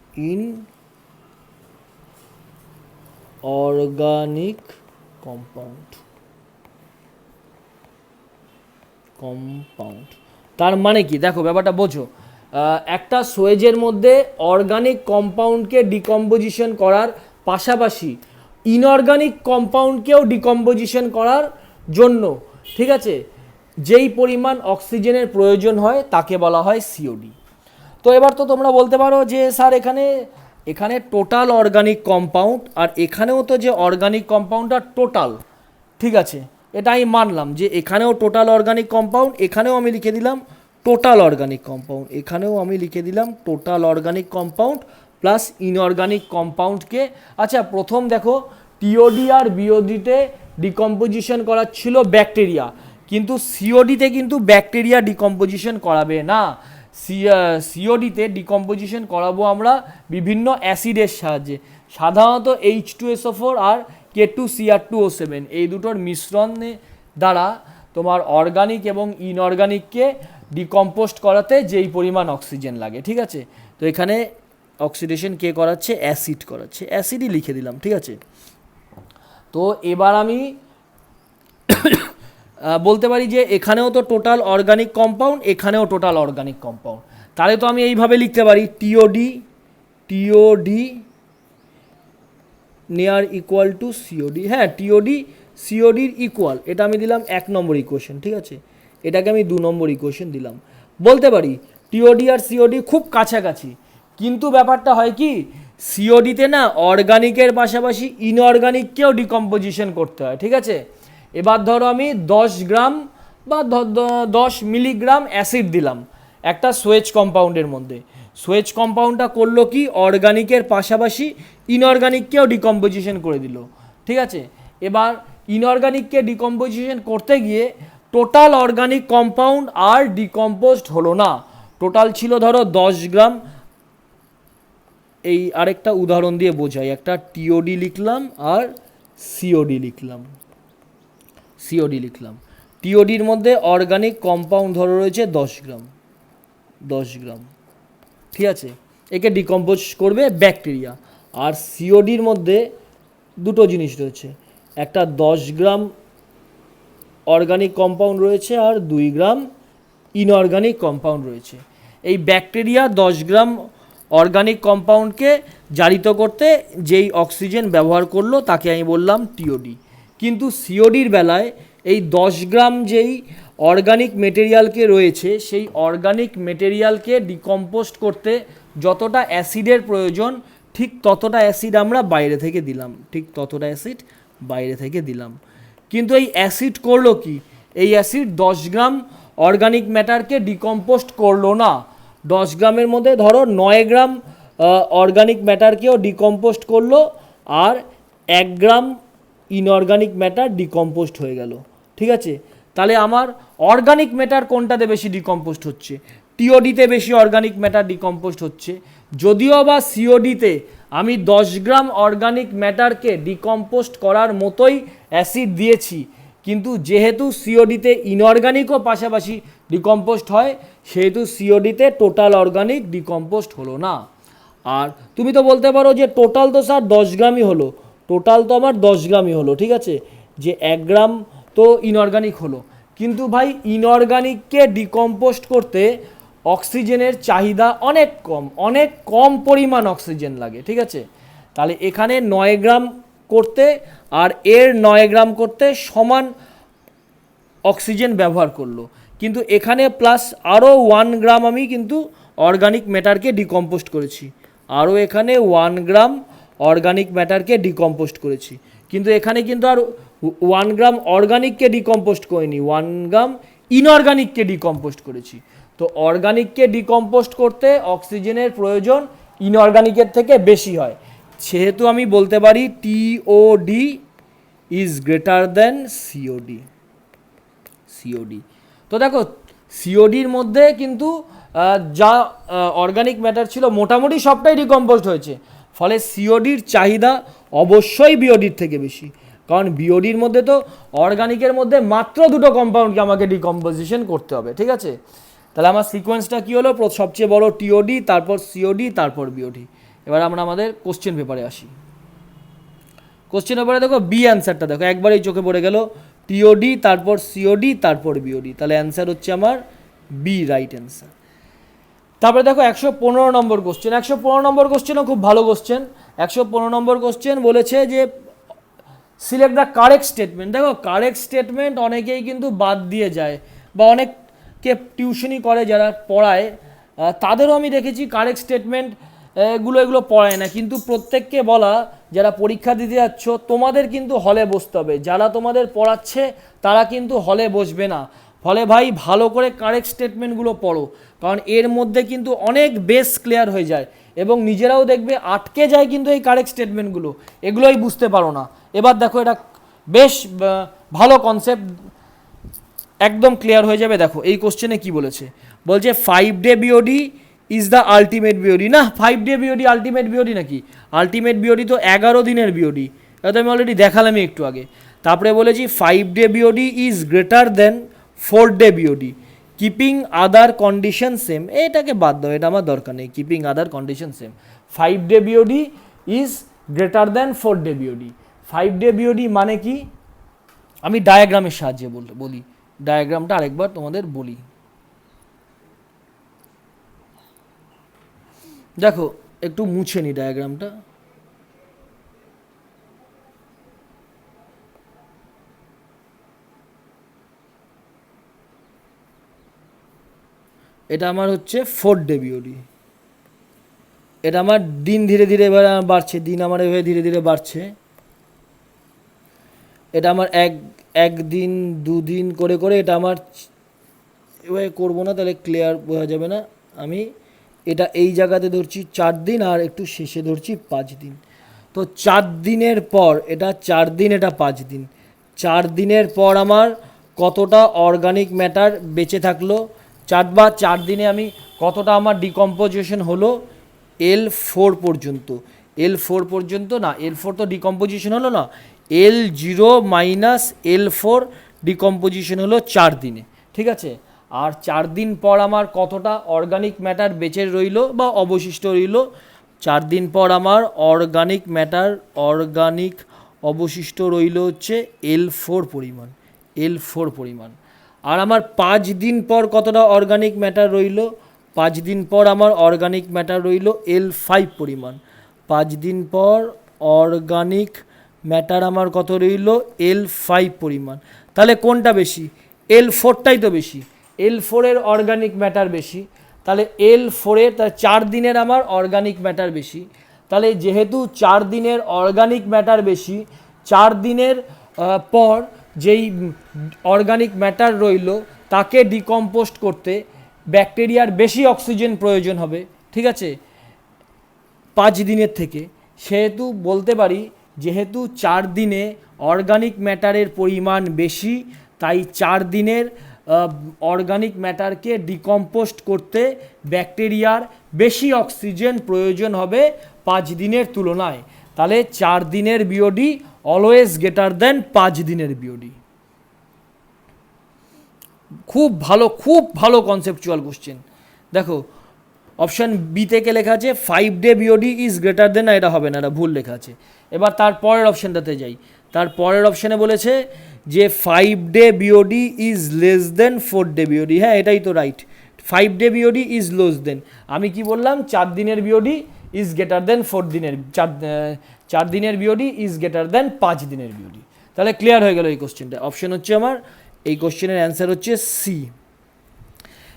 তার মানে কি, দেখো ব্যাপারটা বোঝো। একটা সোয়েজের মধ্যে অর্গানিক কম্পাউন্ডকে ডিকম্পোজিশন করার পাশাপাশি ইনঅর্গানিক কম্পাউন্ডকেও ডিকম্পোজিশন করার জন্য, ঠিক আছে, যেই পরিমাণ অক্সিজেনের প্রয়োজন হয় তাকে বলা হয় সিওডি। তো এবার তো তোমরা বলতে পারো যে স্যার এখানে টোটাল অর্গানিক কম্পাউন্ড আর এখানেও তো যে অর্গানিক কম্পাউন্ডটা টোটাল, ঠিক আছে, এটা আমি মানলাম যে এখানেও টোটাল অর্গানিক কম্পাউন্ড, এখানেও আমি লিখে দিলাম total organic compound, plus inorganic কম্পাউন্ডকে। আচ্ছা প্রথম দেখো টিওডি আর বিওডিতে ডিকম্পোজিশন করাচ্ছিল ব্যাকটেরিয়া, কিন্তু সিওডিতে কিন্তু ব্যাকটেরিয়া ডিকম্পোজিশন করাবে না। সিওডিতে ডিকম্পোজিশন করাবো আমরা বিভিন্ন অ্যাসিডের সাহায্যে, সাধারণত H2SO4 আর K2Cr2O7, এই দুটোর মিশ্রণে দ্বারা তোমার অর্গানিক এবং ইনঅর্গানিককে ডিকম্পোস্ট করাতে যেই পরিমাণ অক্সিজেন লাগে, ঠিক আছে। তো এখানে অক্সিডেশন কে করাচ্ছে, অ্যাসিড করাচ্ছে, অ্যাসিডই লিখে দিলাম, ঠিক আছে। তো এবার আমি বলতে পারি যে এখানেও তো টোটাল অর্গানিক কম্পাউন্ড, এখানেও টোটাল অর্গানিক কম্পাউন্ড, তাহলে তো আমি এইভাবে লিখতে পারি TOD near equal to COD. হ্যাঁ, সিওডির ইকুয়াল, এটা আমি দিলাম 1 নম্বর ইকুয়েশন, ঠিক আছে। এটাকে আমি 2 নম্বর ইকুয়েশন দিলাম। বলতে পারি টিওডি আর সিওডি খুব কাছাকাছি, কিন্তু ব্যাপারটা হয় কি, সিওডিতে না অর্গানিকের পাশাপাশি ইনঅর্গানিককেও ডিকম্পোজিশন করতে হয়, ঠিক আছে। এবার ধরো আমি 10 গ্রাম বা 10 মিলিগ্রাম অ্যাসিড দিলাম একটা সোয়েজ কম্পাউন্ডের মধ্যে। সোয়েজ কম্পাউন্ডটা করলো কি, অর্গানিকের পাশাপাশি ইনঅর্গানিককেও ডিকম্পোজিশন করে দিল, ঠিক আছে। এবার ইনঅর্গানিককে ডিকম্পোজিশন করতে গিয়ে টোটাল অর্গানিক কম্পাউন্ড আর ডিকম্পোজড হলো না। টোটাল ছিল ধরো 10 গ্রাম। এই আরেকটা উদাহরণ দিয়ে বোঝাই, একটা টিওডি লিখলাম আর সিওডি লিখলাম। টিওডির মধ্যে অর্গানিক কম্পাউন্ড ধরো রয়েছে 10 গ্রাম, ঠিক আছে। একে ডিকম্পোজ করবে ব্যাকটেরিয়া। আর সিওডির মধ্যে দুটো জিনিস রয়েছে, একটা 10 গ্রাম অর্গানিক কম্পাউন্ড রয়েছে আর 2 গ্রাম ইনঅর্গানিক কম্পাউন্ড রয়েছে। এই ব্যাকটেরিয়া 10 গ্রাম অর্গানিক কম্পাউন্ডকে জারিত করতে যেই অক্সিজেন ব্যবহার করলো তাকে আমি বললাম টিওডি। কিন্তু সিওডির বেলায় এই 10 গ্রাম যেই অর্গানিক মেটেরিয়ালকে রয়েছে, সেই অর্গানিক মেটেরিয়ালকে ডিকম্পোস্ট করতে যতটা অ্যাসিডের প্রয়োজন, ঠিক ততটা অ্যাসিড আমরা বাইরে থেকে দিলাম। কিন্তু এই অ্যাসিড করলো কি, এই অ্যাসিড 10 গ্রাম অর্গানিক ম্যাটারকে ডিকম্পোস্ট করলো না। 10 গ্রামের মধ্যে ধরো 9 গ্রাম অর্গানিক ম্যাটারকেও ডিকম্পোস্ট করলো, আর 1 গ্রাম ইনঅর্গানিক ম্যাটার ডিকম্পোস্ট হয়ে গেল, ঠিক আছে। তাহলে আমার অর্গানিক ম্যাটার কোনটাতে বেশি ডিকম্পোস্ট হচ্ছে? টিওডিতে বেশি অর্গানিক ম্যাটার ডিকম্পোস্ট হচ্ছে। যদিও বা সিওডিতে আমি 10 গ্রাম অর্গানিক ম্যাটারকে ডিকম্পোস্ট করার মতোই অ্যাসিড দিয়েছি, কিন্তু যেহেতু সিওডিতে ইনঅর্গানিকও পাশাপাশি ডিকম্পোস্ট হয়, সেহেতু সিওডিতে টোটাল অর্গানিক ডিকম্পোস্ট হলো না। আর তুমি তো বলতে পারো যে টোটাল তো স্যার 10 গ্রামই হলো, টোটাল তো আমার 10 গ্রামই হলো, ঠিক আছে, যে 1 গ্রাম তো ইনঅর্গানিক হলো। কিন্তু ভাই ইনঅর্গানিককে ডিকম্পোস্ট করতে অক্সিজেনের চাহিদা অনেক কম পরিমাণ অক্সিজেন লাগে, ঠিক আছে। তাহলে এখানে 9 গ্রাম করতে আর এর 9 গ্রাম করতে সমান অক্সিজেন ব্যবহার করলো, কিন্তু এখানে প্লাস আরও 1 গ্রাম আমি কিন্তু অর্গানিক ম্যাটারকে ডিকম্পোস্ট করেছি, আরও এখানে 1 গ্রাম অর্গানিক ম্যাটারকে ডিকম্পোস্ট করেছি। কিন্তু এখানে কিন্তু আর 1 গ্রাম অর্গানিককে ডিকম্পোস্ট করিনি, 1 গ্রাম ইনঅর্গানিককে ডিকম্পোস্ট করেছি। তো অর্গানিককে ডিকম্পোস্ট করতে অক্সিজেনের প্রয়োজন ইনঅর্গানিকের থেকে বেশি হয়, সেহেতু আমি বলতে পারি TOD is greater than COD. তো দেখো সিওডির মধ্যে কিন্তু যা অর্গানিক ম্যাটার ছিল মোটামুটি সবটাই ডিকম্পোস্ট হয়েছে, ফলে সিওডির চাহিদা অবশ্যই বিওডির থেকে বেশি, কারণ বিওডির মধ্যে তো অর্গানিকের মধ্যে মাত্র 2টো কম্পাউন্ডকে আমাকে ডিকম্পোজিশন করতে হবে, ঠিক আছে। তাহলে আমার সিকোয়েন্সটা কী হলো, সবচেয়ে বড় টিওডি, তারপর সিওডি, তারপর বিওডি। এবার আমরা আমাদের কোশ্চেন পেপারে আসি। কোশ্চেন পেপারে দেখো বি অ্যান্সারটা দেখো, একবারেই চোখে পড়ে গেল, টিওডি, তারপর সিওডি, তারপর বিওডি। তাহলে অ্যান্সার হচ্ছে আমার বি, রাইট অ্যান্সার। তারপরে দেখো 115 নম্বর কোশ্চেন। 115 নম্বর কোশ্চেনও খুব ভালো কোশ্চেন। 115 নম্বর কোশ্চেন বলেছে যে সিলেক্ট দ্য কারেক্ট স্টেটমেন্ট। দেখো কারেক্ট স্টেটমেন্ট অনেকেই কিন্তু বাদ দিয়ে যায়, বা অনেককে টিউশনি করে যারা পড়ায়, তাদেরও আমি দেখেছি কারেক্ট স্টেটমেন্ট এগুলো পড়ায় না। কিন্তু প্রত্যেককে বলা, যারা পরীক্ষা দিতে যাচ্ছ তোমাদের কিন্তু হলে বসতে হবে, যারা তোমাদের পড়াচ্ছে তারা কিন্তু হলে বসবে না। ফলে ভাই ভালো করে কারেক্ট স্টেটমেন্টগুলো পড়ো, কারণ এর মধ্যে কিন্তু অনেক বেস ক্লিয়ার হয়ে যায়, এবং নিজেরাও দেখবে আটকে যায় কিন্তু এই কারেক্ট স্টেটমেন্টগুলো, এগুলোই বুঝতে পারো না। এবার দেখো এটা বেশ ভালো কনসেপ্ট, একদম ক্লিয়ার হয়ে যাবে। দেখো এই কোশ্চেনে কি বলেছে, বলছে 5 day BOD is the ultimate BOD. না, 5 ডে বিওডি আলটিমেট বিওডি নাকি? আলটিমেট বিওডি তো 11 দিনের বিওডি, এটা তো আমি অলরেডি দেখালামই একটু আগে। তারপরে বলেছি 5 day BOD is greater than 4 day BOD keeping other condition same. এটাকে বাদ দাও, এটা আমার দরকার নেই, keeping other condition same. 5 day BOD is greater than 4 day BOD. 5 day BOD মানে কি, আমি ডায়াগ্রামের সাহায্যে বলি, ডায়াগ্রামটা আরেকবার তোমাদের বলি। দেখো একটু মুছে নি ডায়াগ্রামটা। এটা আমার হচ্ছে 4 ডে বিওডি। এটা আমার দিন ধীরে ধীরে এবার বাড়ছে, দিন আমার এভাবে ধীরে ধীরে বাড়ছে। এটা আমার একদিন 2 দিন করে করে এটা আমার এভাবে করবো না, তাহলে ক্লিয়ার বোঝা যাবে না। আমি এটা এই জায়গাতে ধরছি 4 দিন আর একটু শেষে ধরছি 5 দিন। তো 4 দিনের পর এটা 4 দিন, এটা 5 দিন। 4 দিনের পর আমার কতটা অর্গানিক ম্যাটার বেঁচে থাকলো, 4 দিনে আমি কতটা আমার ডিকম্পোজিশন হলো L4 পর্যন্ত। L4 পর্যন্ত না, L4 তো ডিকম্পোজিশন হলো না, L0 মাইনাস L4 ডিকম্পোজিশন হলো 4 দিনে, ঠিক আছে। আর 4 দিন পর আমার কতটা অর্গানিক ম্যাটার বেঁচে রইল বা অবশিষ্ট রইল, 4 দিন পর আমার অর্গানিক ম্যাটার অবশিষ্ট রইল হচ্ছে L4 পরিমাণ, L4 পরিমাণ। আর আমার 5 দিন পর কতটা অর্গানিক ম্যাটার রইল, 5 দিন পর আমার অর্গানিক ম্যাটার রইল L5 পরিমাণ। 5 দিন পর অর্গানিক ম্যাটার আমার কত রইল, L5 পরিমাণ। তাহলে কোনটা বেশি? L4টাই তো বেশি, L4 এর অর্গানিক ম্যাটার বেশি। তাহলে L4 এর 4 দিনের আমার অর্গানিক ম্যাটার বেশি। তাহলে যেহেতু 4 দিনের অর্গানিক ম্যাটার বেশি, 4 দিনের পর যেই অর্গানিক ম্যাটার রইল তাকে ডিকম্পোস্ট করতে ব্যাকটেরিয়ার বেশি অক্সিজেন প্রয়োজন হবে, ঠিক আছে, 5 দিনের থেকে। সেহেতু বলতে পারি যেহেতু 4 দিনে অর্গানিক ম্যাটারের পরিমাণ বেশি, তাই 4 দিনের অর্গানিক ম্যাটারকে ডিকম্পোস্ট করতে ব্যাকটেরিয়ার বেশি অক্সিজেন প্রয়োজন হবে 5 দিনের তুলনায়। তাহলে 4 দিনের বিওডি অলওয়েজ গ্রেটার দেন 5 দিনের বিওডি। খুব ভালো কনসেপচুয়াল কোশ্চেন। দেখো অপশান বি থেকে লেখা আছে 5 day BOD is greater than, না এটা হবে না, এটা ভুল লেখা আছে। এবার তার পরের অপশানটাতে যাই। তার পরের অপশানে বলেছে যে 5 day BOD is less than 4 day BOD. হ্যাঁ এটাই তো right, 5 day BOD is less than. আমি কি বললাম? 4 দিনের বিওডি ইজ গ্রেটার দেন 4 দিনের, 4 দিনের বিওডি ইজ গ্রেটার দেন 5 দিনের বিওডি। তাহলে ক্লিয়ার হয়ে গেল এই কোশ্চেনটা। অপশান হচ্ছে আমার, এই কোশ্চেনের অ্যান্সার হচ্ছে সি।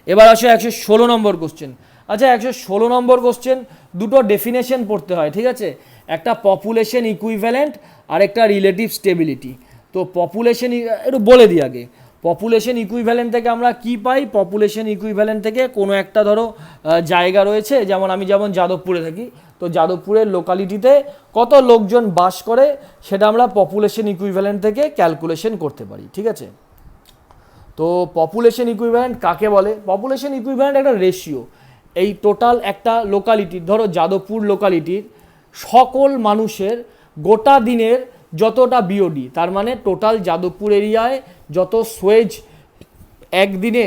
এবার আসো 116 নম্বর কোশ্চেন। আচ্ছা 116 নম্বর কোশ্চেন দুটো ডেফিনেশন পড়তে হয়, ঠিক আছে, একটা পপুলেশন ইকুইভ্যালেন্ট আর একটা রিলেটিভ স্টেবিলিটি। তো পপুলেশন একটু বলে দিই আগে, পপুলেশন ইকুইভ্যালেন্ট থেকে আমরা কি পাই? পপুলেশন ইকুইভ্যালেন্ট থেকে কোনো একটা ধরো জায়গা রয়েছে, যেমন আমি যাদবপুরে থাকি, তো যাদবপুরের লোকালিটিতে কত লোকজন বাস করে সেটা আমরা পপুলেশন ইকুইভ্যালেন্ট থেকে ক্যালকুলেশন করতে পারি, ঠিক আছে। তো পপুলেশন ইকুইভ্যালেন্ট কাকে বলে? পপুলেশন ইকুইভ্যালেন্ট একটা রেশিও, এই টোটাল একটা লোকালিটির, ধরো যাদবপুর লোকালিটির সকল মানুষের গোটা দিনের যতটা বিওডি, তার মানে টোটাল যাদবপুর এরিয়ায় যত সোয়েজ একদিনে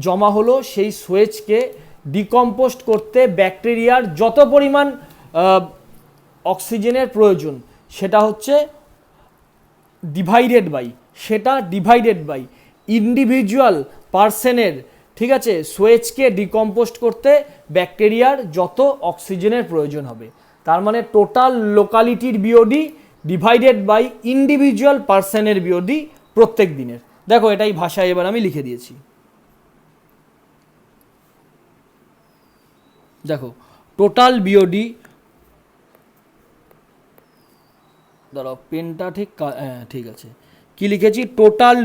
জমা হলো, সেই সোয়েজকে ডিকম্পোস্ট করতে ব্যাকটেরিয়ার যত পরিমাণ অক্সিজেনের প্রয়োজন সেটা হচ্ছে ডিভাইডেড বাই ইন্ডিভিজুয়াল পার্সনের, ঠিক আছে, সোয়েজকে ডিকম্পোস্ট করতে ব্যাকটেরিয়ার যত অক্সিজেনের প্রয়োজন হবে। তার মানে টোটাল লোকালিটির বিওডি ডিভাইডেড বাই ইন্ডিভিজুয়াল পার্সনের বিওডি প্রত্যেক দিনের। দেখো এটাই ভাষায় এবার আমি লিখে দিয়েছি। দেখো টোটাল বিওডি, দাঁড়াও পেনটা ঠিক, হ্যাঁ ঠিক আছে, কি লিখেছি? Total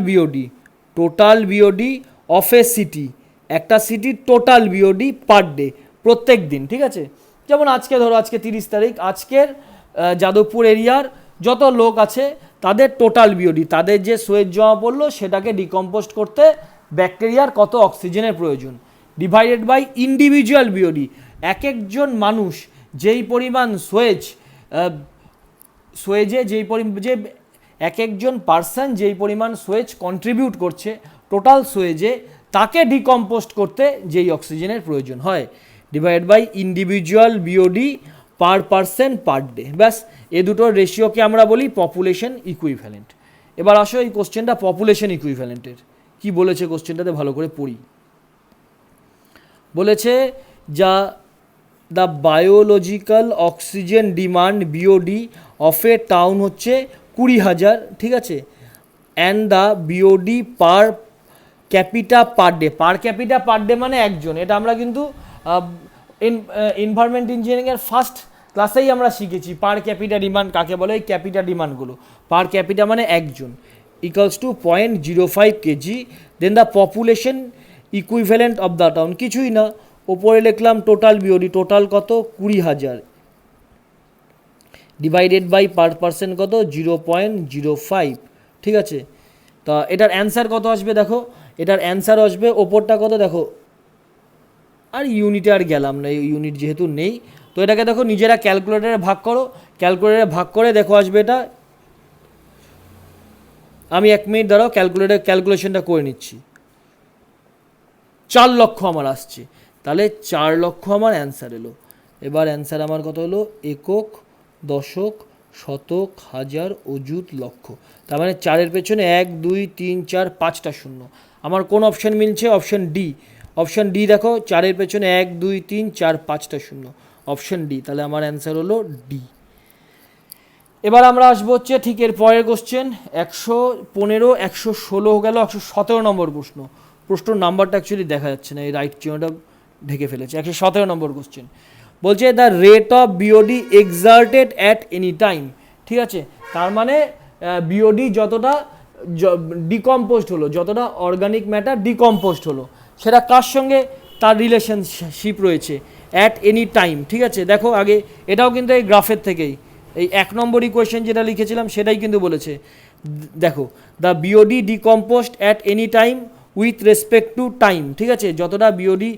BOD of a city, একটা সিটির টোটাল বিওডি পার ডে, প্রত্যেক দিন, ঠিক আছে। যেমন আজকে ধরো আজকে 30 তারিখ, আজকের যাদবপুর এরিয়ার যত লোক আছে তাদের টোটাল বিওডি, তাদের যে সোয়েজ জমা পড়লো সেটাকে ডিকম্পোস্ট করতে ব্যাকটেরিয়ার কত অক্সিজেনের প্রয়োজন, ডিভাইডেড বাই ইন্ডিভিজুয়াল বিওডি, এক একজন মানুষ যেই পরিমাণ সোয়েজে যে এক একজন পার্সন যেই পরিমাণ সোয়েজ কন্ট্রিবিউট করছে টোটাল সোয়েজে, তাকে ডিকম্পোস্ট করতে যেই অক্সিজেনের প্রয়োজন হয়, divide by individual BOD per person per day. ব্যাস এ দুটোর রেশিওকে আমরা বলি পপুলেশন ইকুইভ্যালেন্ট। এবার আসো এই কোশ্চেনটা পপুলেশন ইকুইভ্যালেন্টের কি বলেছে কোশ্চেনটাতে ভালো করে পড়ি। বলেছে যা the biological oxygen demand BOD of a town হচ্ছে 20,000, ঠিক আছে, and the BOD per capital per day, per capital per day মানে একজন, এটা আমরা কিন্তু এনভায়রনমেন্ট ইঞ্জিনিয়ারিংয়ের ফার্স্ট ক্লাসেই আমরা শিখেছি পার ক্যাপিটা ডিমান্ড কাকে বলে, এই ক্যাপিটা ডিমান্ডগুলো, পার ক্যাপিটা মানে একজন, equals to 0.05 kg. Then the population equivalent of the town, কিছুই না, ওপরে লিখলাম টোটাল বিওডি, টোটাল কত 20,000, ডিভাইডেড বাই পার পার্সেন্ট কত 0.05, ঠিক আছে। তা এটার অ্যান্সার কত আসবে দেখো, এটার অ্যান্সার আসবে ওপরটা কত দেখো, আর ইউনিটে আর গেলাম না, ইউনিট যেহেতু নেই, তো এটাকে দেখো নিজেরা ক্যালকুলেটারে ভাগ করো, ক্যালকুলেটারে ভাগ করে দেখো আসবে এটা, আমি 1 মিনিট দাঁড়াও ক্যালকুলেশনটা করে নিচ্ছি, 4 লক্ষ আমার আসছে, তাহলে 4 লক্ষ আমার অ্যান্সার এলো। এবার অ্যান্সার আমার কত হলো, একক, দশক, শতক, হাজার, অযুত, লক্ষ, তার মানে 4-এর পেছনে 1 2 3 4 5টা শূন্য। আমার কোন অপশান মিলছে, অপশান ডি, অপশান ডি দেখো 4-এর পেছনে 1 2 3 4 5টা শূন্য, অপশান ডি, তাহলে আমার অ্যান্সার হলো ডি। এবার আমরা আসবো হচ্ছে ঠিক এর পরের কোশ্চেন, 115, 116 গেল, 117 নম্বর প্রশ্ন নাম্বারটা অ্যাকচুয়ালি দেখা যাচ্ছে না, এই রাইট চিহ্নটা ঢেকে ফেলেছে, 117 নম্বর কোশ্চেন বলছে the rate of BOD exerted at any time, ঠিক আছে, তার মানে বিওডি যতটা ডিকম্পোজড হলো, যতটা অর্গানিক ম্যাটার ডিকম্পোজড হলো, সেটা কার সঙ্গে তার রিলেশনশিপ রয়েছে, অ্যাট এনি টাইম, ঠিক আছে। দেখো আগে এটাও কিন্তু এই গ্রাফের থেকেই, এই 1 নম্বর ইকুয়েশন যেটা লিখেছিলাম সেটাই কিন্তু বলেছে, দেখো the BOD decomposed at any time with respect to time, ঠিক আছে, যতটা বিওডি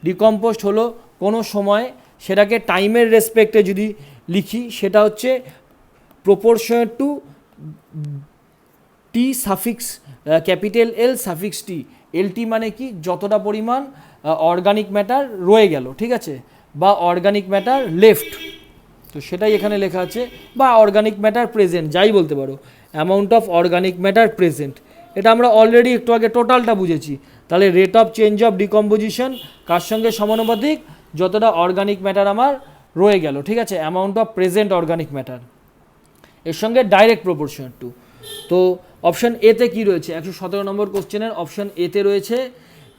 ডিকম্পোজড হলো কোনো সময়, সেটাকে টাইমের রেসপেক্টে যদি লিখি সেটা হচ্ছে proportionate to T suffix capital L suffix T, LT মানে কি, যতটা পরিমাণ অর্গানিক ম্যাটার রয়ে গেল, ঠিক আছে, বা অর্গানিক ম্যাটার লেফট, তো সেটাই এখানে লেখা আছে, বা অর্গানিক ম্যাটার প্রেজেন্ট, যাই বলতে পারো, amount of organic matter present, এটা আমরা অলরেডি একটু আগে টোটালটা বুঝেছি, তাহলে rate of change of decomposition কার সঙ্গে সমানুপাতিক, যতটা অর্গানিক ম্যাটার আমার রয়ে গেল, ঠিক আছে, amount of present organic matter, এর সঙ্গে ডাইরেক্ট প্রপোর্শনাল টু। তো অপশান এতে কি রয়েছে, 117 নম্বর কোশ্চেনের অপশান এতে রয়েছে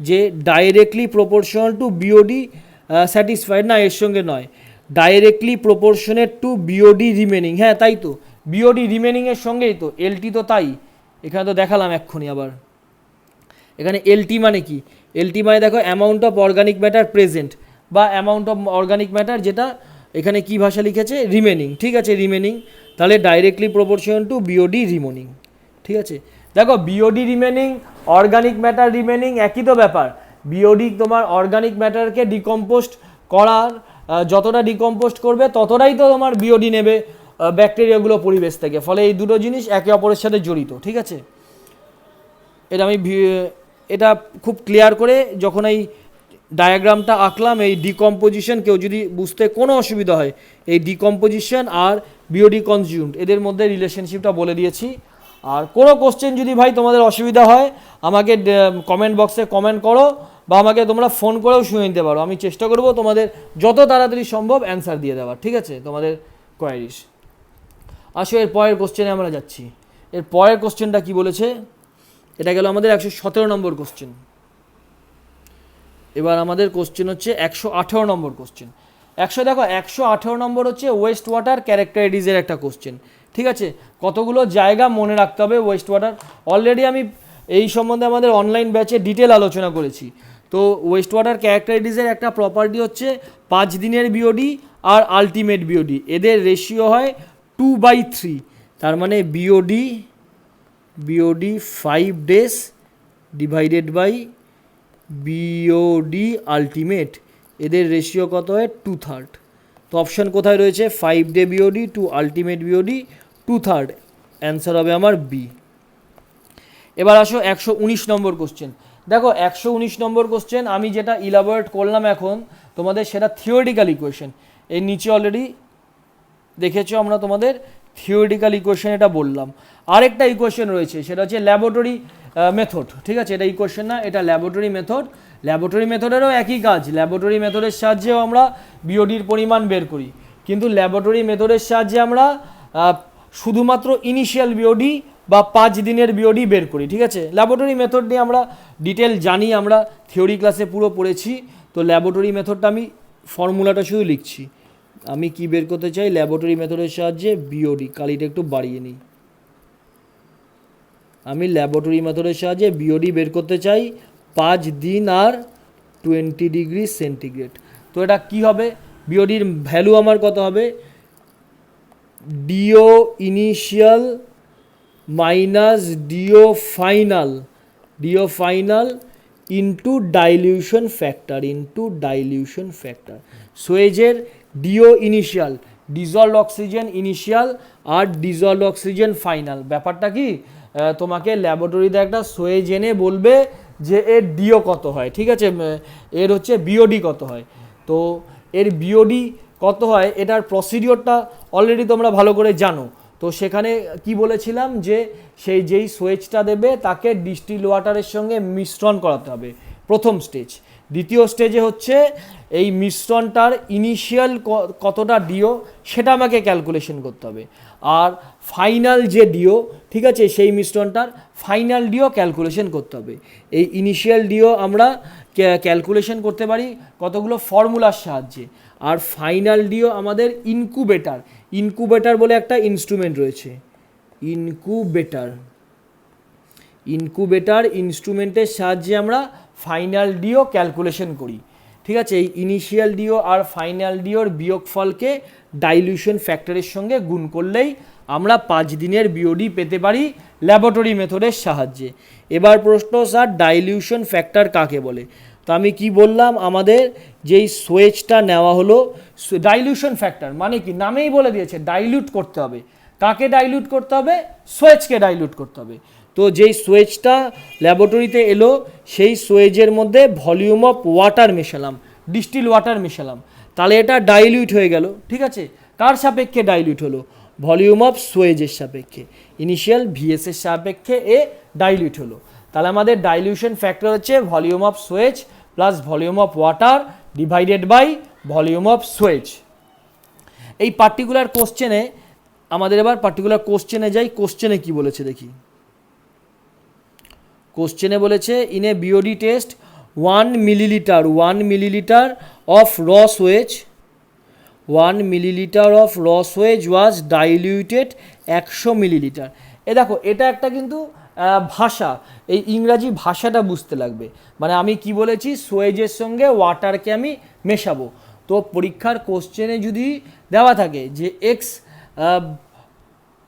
যে directly proportional to BOD satisfied, না এর সঙ্গে নয়, directly proportionate to BOD remaining, হ্যাঁ তাই তো, বিওডি রিমেনিংয়ের সঙ্গেই তো, এলটি তো তাই, এখানে তো দেখালাম এক্ষুনি আবার, এখানে এলটি মানে কি, এলটি মানে দেখো amount of organic matter present, বা অ্যামাউন্ট অফ অর্গানিক ম্যাটার যেটা এখানে কি ভাষা লিখেছে, রিমেনিং, ঠিক আছে, রিমেনিং, তাহলে directly proportional to BOD remaining, ঠিক আছে। দেখো BOD remaining, organic matter remaining একই তো ব্যাপার, বিওডি তোমার অর্গানিক ম্যাটারকে ডিকম্পোস্ট করার, যতটা ডিকম্পোস্ট করবে ততটাই তো তোমার বিওডি নেবে ব্যাকটেরিয়াগুলো পরিবেশ থেকে, ফলে এই দুটো জিনিস একে অপরের সাথে জড়িত, ঠিক আছে। এটা আমি এটা খুব ক্লিয়ার করে যখন এই ডায়াগ্রামটা আঁকলাম, এই ডিকম্পোজিশন, কেউ যদি বুঝতে কোনো অসুবিধা হয়, এই ডিকম্পোজিশন আর বিওডি কনজিউমড এদের মধ্যে রিলেশনশিপটা বলে দিয়েছি। আর কোনো কোশ্চেন যদি ভাই তোমাদের অসুবিধা হয় আমাকে কমেন্ট বক্সে কমেন্ট করো, বা আমাকে তোমরা ফোন করেও শুনে নিতে পারো, আমি চেষ্টা করব তোমাদের যত তাড়াতাড়ি সম্ভব অ্যান্সার দিয়ে দেওয়ার, ঠিক আছে, তোমাদের কোয়ারিজ। আসো এর পরের কোশ্চেনে আমরা যাচ্ছি, এর পরের কোশ্চেনটা কি বলেছে, এটা গেল আমাদের 117 নম্বর কোশ্চেন। এবার আমাদের কোশ্চেন হচ্ছে 118 নম্বর কোশ্চেন। দেখো 118 নম্বর হচ্ছে ওয়েস্ট ওয়াটার ক্যারেক্টারিটিজের একটা কোশ্চেন, ঠিক আছে, কতগুলো জায়গা মনে রাখতে হবে ওয়েস্ট ওয়াটার, অলরেডি আমি এই সম্বন্ধে আমাদের অনলাইন ব্যাচে ডিটেল আলোচনা করেছি। তো ওয়েস্ট ওয়াটার ক্যারেক্টারিটিজের একটা প্রপার্টি হচ্ছে 5 দিনের বিওডি আর আলটিমেট বিওডি, এদের রেশিও হয় 2/3, তার মানে BOD 5 days divided by BOD ultimate, এদের রেশিও কত হয় 2/3, তো অপশান কোথায় রয়েছে, 5 day BOD to ultimate BOD 2/3, answer হবে আমার বি। এবার আসো 119 নম্বর কোশ্চেন। দেখো 119 নম্বর কোশ্চেন আমি যেটা ইলাবোরেট করলাম এখন তোমাদের, সেটা থিওরিটিক্যাল ইকুয়েশন, এর নিচে অলরেডি দেখেছো আমরা তোমাদের থিওরিটিক্যাল ইকুয়েশন এটা বললাম। আরেকটা ইকুয়েশন রয়েছে সেটা হচ্ছে ল্যাবরেটরি মেথড, ঠিক আছে, এটা ইকুয়েশন না, এটা ল্যাবরেটরি মেথড, ল্যাবরেটরি মেথডেরও একই কাজ, ল্যাবরেটরি মেথডের সাহায্যেও আমরা বিওডির পরিমাণ বের করি, কিন্তু ল্যাবরেটরি মেথডের সাহায্যে আমরা শুধুমাত্র ইনিশিয়াল বিওডি বা 5 দিনের বিওডি বের করি। ঠিক আছে, ল্যাবরেটরি মেথড নিয়ে আমরা ডিটেল জানি, আমরা থিওরি ক্লাসে পুরো পড়েছি। তো ল্যাবরেটরি মেথডটা আমি ফর্মুলাটা শুধু লিখছি, আমি কি বের করতে চাই ল্যাবরেটরি মেথডের সাহায্যে বিওডি, কালিটা একটু বাড়িয়ে নিই, আমি ল্যাবরেটরি মেথডের সাহায্যে বিওডি বের করতে চাই 5 দিন আর 20 ডিগ্রি সেন্টিগ্রেড। তো এটা কি হবে, বিওডির ভ্যালু আমার কত হবে, DO initial minus DO final into dilution factor. সোয়েজের DO initial, dissolved oxygen initial আর ডিজলভ অক্সিজেন ফাইনাল। ব্যাপারটা কি, তোমাকে ল্যাবরেটরিতে একটা সোয়েজ এনে বলবে যে এর ডিও কত হয়, ঠিক আছে, এর হচ্ছে বিওডি কত হয়। তো এর বিওডি কত হয় এটার প্রসিডিওরটা অলরেডি তোমরা ভালো করে জানো। তো সেখানে কি বলেছিলাম যে যেই সোয়েজটা দেবে তাকে ডিস্টিল ওয়াটারের সঙ্গে মিশ্রণ করাতে হবে, প্রথম স্টেজ। দ্বিতীয় স্টেজে হচ্ছে এই মিশ্রণটার ইনিশিয়াল কতটা ডিও সেটা আমাকে ক্যালকুলেশন করতে হবে, আর ফাইনাল যে ডিও, ঠিক আছে, সেই মিশ্রণটার ফাইনাল ডিও ক্যালকুলেশন করতে হবে। এই ইনিশিয়াল ডিও আমরা ক্যালকুলেশন করতে পারি কতগুলো ফর্মুলার সাহায্যে, আর ফাইনাল ডিও আমাদের ইনকুবেটার বলে একটা ইনস্ট্রুমেন্ট রয়েছে, ইনকুবেটার ইনস্ট্রুমেন্টের সাহায্যে আমরা ফাইনাল ডিও ক্যালকুলেশন করি। ঠিক আছে, এই ইনিশিয়াল ডিও আর ফাইনাল ডিওর বিয়োগফলকে ডাইলিউশন ফ্যাক্টরের সঙ্গে গুণ করলেই আমরা 5 দিনের বিওডি পেতে পারি ল্যাবরেটরি মেথডের সাহায্যে। এবার প্রশ্ন, স্যার ডাইলিউশন ফ্যাক্টর কাকে বলে? তো আমি কি বললাম, আমাদের যেই সোয়েজটা নেওয়া হলো, ডাইলিউশন ফ্যাক্টর মানে কি, নামেই বলে দিয়েছে ডাইলিউট করতে হবে। কাকে ডাইলিউট করতে হবে? সোয়েজকে ডাইলিউট করতে হবে। তো যেই সোয়েজটা ল্যাবরেটরিতে এলো সেই সোয়েজের মধ্যে ভলিউম অফ ওয়াটার মেশালাম, ডিস্টিল ওয়াটার মেশালাম, তাহলে এটা ডাইলিউট হয়ে গেল। ঠিক আছে, কার সাপেক্ষে ডাইলিউট হলো? ভলিউম অফ সোয়েজের সাপেক্ষে, ইনিশিয়াল ভিএস এর সাপেক্ষে এ ডাইলিউট হলো। তাহলে আমাদের ডাইলিউশন ফ্যাক্টর হচ্ছে volume of sewage plus volume of water divided by volume of sewage. এই পার্টিকুলার কোশ্চেনে আমাদের এবার পার্টিকুলার কোশ্চেনে যাই। কোশ্চেনে কি বলেছে দেখি। কোশ্চেনে বলেছে in a BOD test 1 millilitre of র সোয়েজ 1 মিলিলিটার অফ র সোয়েজ ওয়াজ ডাইলিউটেড 100 মিলিলিটার। এ দেখো, এটা একটা কিন্তু ভাষা, এই ইংরাজি ভাষাটা বুঝতে লাগবে। মানে আমি কি বলেছি, সোয়েজের সঙ্গে ওয়াটারকে আমি মেশাবো। তো পরীক্ষার কোশ্চেনে যদি দেওয়া থাকে যে এক্স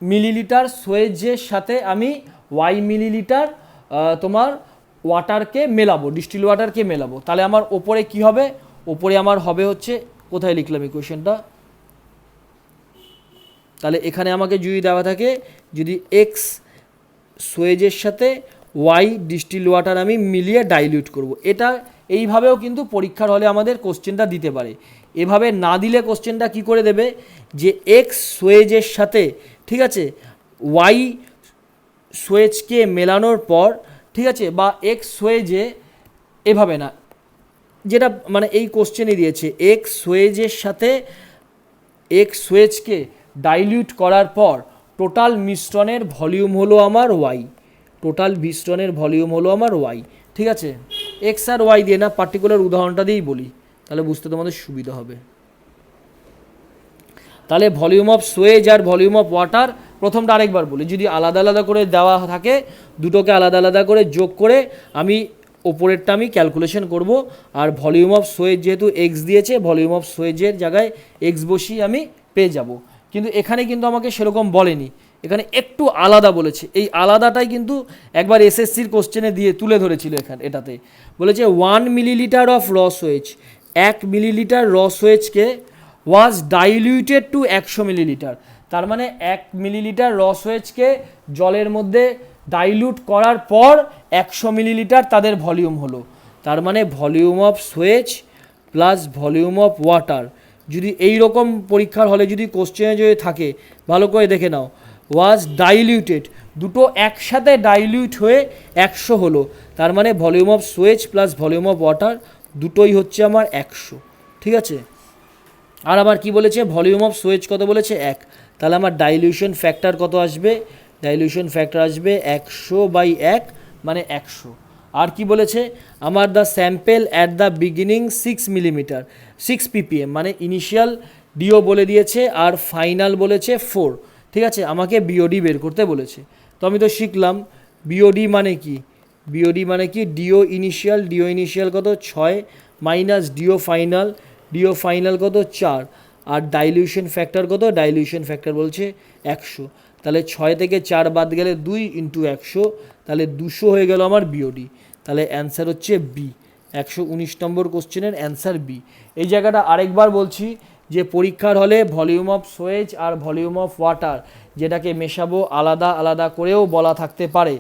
মিলিলিটার সোয়েজের সাথে আমি ওয়াই মিলিলিটার তোমার ওয়াটারকে মেলাবো, ডিস্টিল ওয়াটারকে মেলাবো, তাহলে আমার ওপরে কি হবে, ওপরে আমার হবে হচ্ছে, কোথায় লিখলাম এই কোয়েশ্চেনটা, তাহলে এখানে আমাকে যদি দেওয়া থাকে, যদি এক্স সোয়েজের সাথে ওয়াই ডিস্টিল ওয়াটার আমি মিলিয়ে ডাইলিউট করব, এটা এইভাবেও কিন্তু পরীক্ষার হলে আমাদের কোশ্চেনটা দিতে পারে। এভাবে না দিলে কোশ্চেনটা কি করে দেবে, যে এক্স সোয়েজের সাথে, ঠিক আছে, ওয়াই সোয়েজকে মেলানোর পর, ঠিক আছে, বা এক্স সোয়েজে, এভাবে না, যেটা মানে এই কোশ্চেনে দিয়েছে এক্স সোয়েজের সাথে এক্স সোয়েজকে ডাইলিউট করার পর টোটাল মিশ্রণের ভলিউম হলো আমার ওয়াই, ঠিক আছে। এক্স আর ওয়াই দিয়ে না, পার্টিকুলার উদাহরণটা দিয়েই বলি, তাহলে বুঝতে তোমাদের সুবিধা হবে। তাহলে ভলিউম অফ সোয়েজ আর ভলিউম অফ ওয়াটার, প্রথমটা আরেকবার বলি, যদি আলাদা আলাদা করে দেওয়া থাকে, দুটোকে আলাদা আলাদা করে যোগ করে আমি ওপরেরটা আমি ক্যালকুলেশন করব, আর ভলিউম অফ সোয়েজ যেহেতু এক্স দিয়েছে, ভলিউম অফ সোয়েজের জায়গায় এক্স বসিয়ে আমি পেয়ে যাব। কিন্তু এখানে কিন্তু আমাকে সেরকম বলেনি, এখানে একটু আলাদা বলেছে। এই আলাদাটাই কিন্তু একবার এসএসসির কোশ্চেনে দিয়ে তুলে ধরেছিল। এটাতে বলেছে 1 মিলিলিটার অফ র সোয়েজ, 1 মিলিলিটার র সোয়েজকে ওয়াজ ডাইলিউটেড টু 100 মিলিলিটার। তার মানে 1 মিলিলিটার র সোয়েজকে জলের মধ্যে ডাইলিউট করার পর 100 মিলিলিটার তাদের ভলিউম হলো। তার মানে volume of sewage plus volume of water, যদি এই রকম পরীক্ষার হলে যদি কোশ্চেনে যদি থাকে, ভালো করে দেখে নাও, ওয়াজ ডাইলিউটেড, দুটো একসাথে ডাইলিউট হয়ে 100 হলো, তার মানে volume of Suez plus volume of water দুটোই হচ্ছে আমার 100। ঠিক আছে, আর আবার কি বলেছে, ভলিউম অফ সুয়েজ কত বলেছে 1, তাহলে আমার ডাইলিউশন ফ্যাক্টর কত আসবে, ডাইলিউশন ফ্যাক্টর আসবে 100/1 মানে 100। আর কি বলেছে, আমার the sample at the beginning 6 millimetre 6 ppm, মানে ইনিশিয়াল ডিও বলে দিয়েছে আর ফাইনাল বলেছে 4। ঠিক আছে, আমাকে বিওডি বের করতে বলেছে। তো আমি তো শিখলাম বিওডি মানে কি, বিওডি মানে কি ডিও ইনিশিয়াল কত 6 মাইনাস ডিও ফাইনাল কত 4, আর ডাইলিউশন ফ্যাক্টর কত, ডাইলিউশন ফ্যাক্টর বলছে 100, তাহলে 6 থেকে 4 বাদ গেলে 2 ইন্টু 100, তাহলে 200 হয়ে গেল আমার বিওডি। তাহলে অ্যান্সার হচ্ছে বি, 119 নম্বর কোশ্চেনের অ্যান্সার বি। এই জায়গাটা আরেকবার বলছি যে পরীক্ষার হলে ভলিউম অফ সোয়েজ আর ভলিউম অফ ওয়াটার যেটাকে মেশাবো আলাদা আলাদা করেও বলা থাকতে পারে,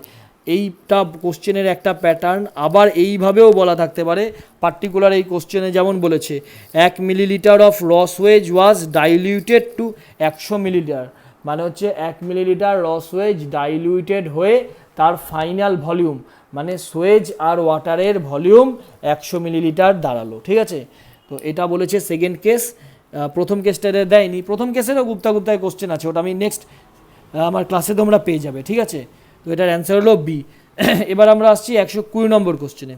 এইটা কোশ্চেনের একটা প্যাটার্ন। আবার এইভাবেও বলা থাকতে পারে, পার্টিকুলার এই কোশ্চেনে যেমন বলেছে 1 মিলিলিটার অফ র সোয়েজ ওয়াজ ডাইলিউটেড টু 100 মিলিলিটার, মানে হচ্ছে 1 মিলিলিটার র সোয়েজ ডাইলিউটেড হয়ে তার ফাইনাল ভলিউম মানে সোয়েজ আর ওয়াটারের ভলিউম 100 মিলিলিটার দাঁড়ালো। ঠিক আছে, তো এটা বলেছে সেকেন্ড কেস। প্রথম কেসটা দেয়নি, প্রথম কেসেরও গুপ্তায় কোশ্চেন আছে, ওটা আমি নেক্সট আমার ক্লাসে তোমরা পেয়ে যাবে। ঠিক আছে, তো এটার অ্যান্সার হলো বি। এবার আমরা আসছি 120 নম্বর কোশ্চেনে।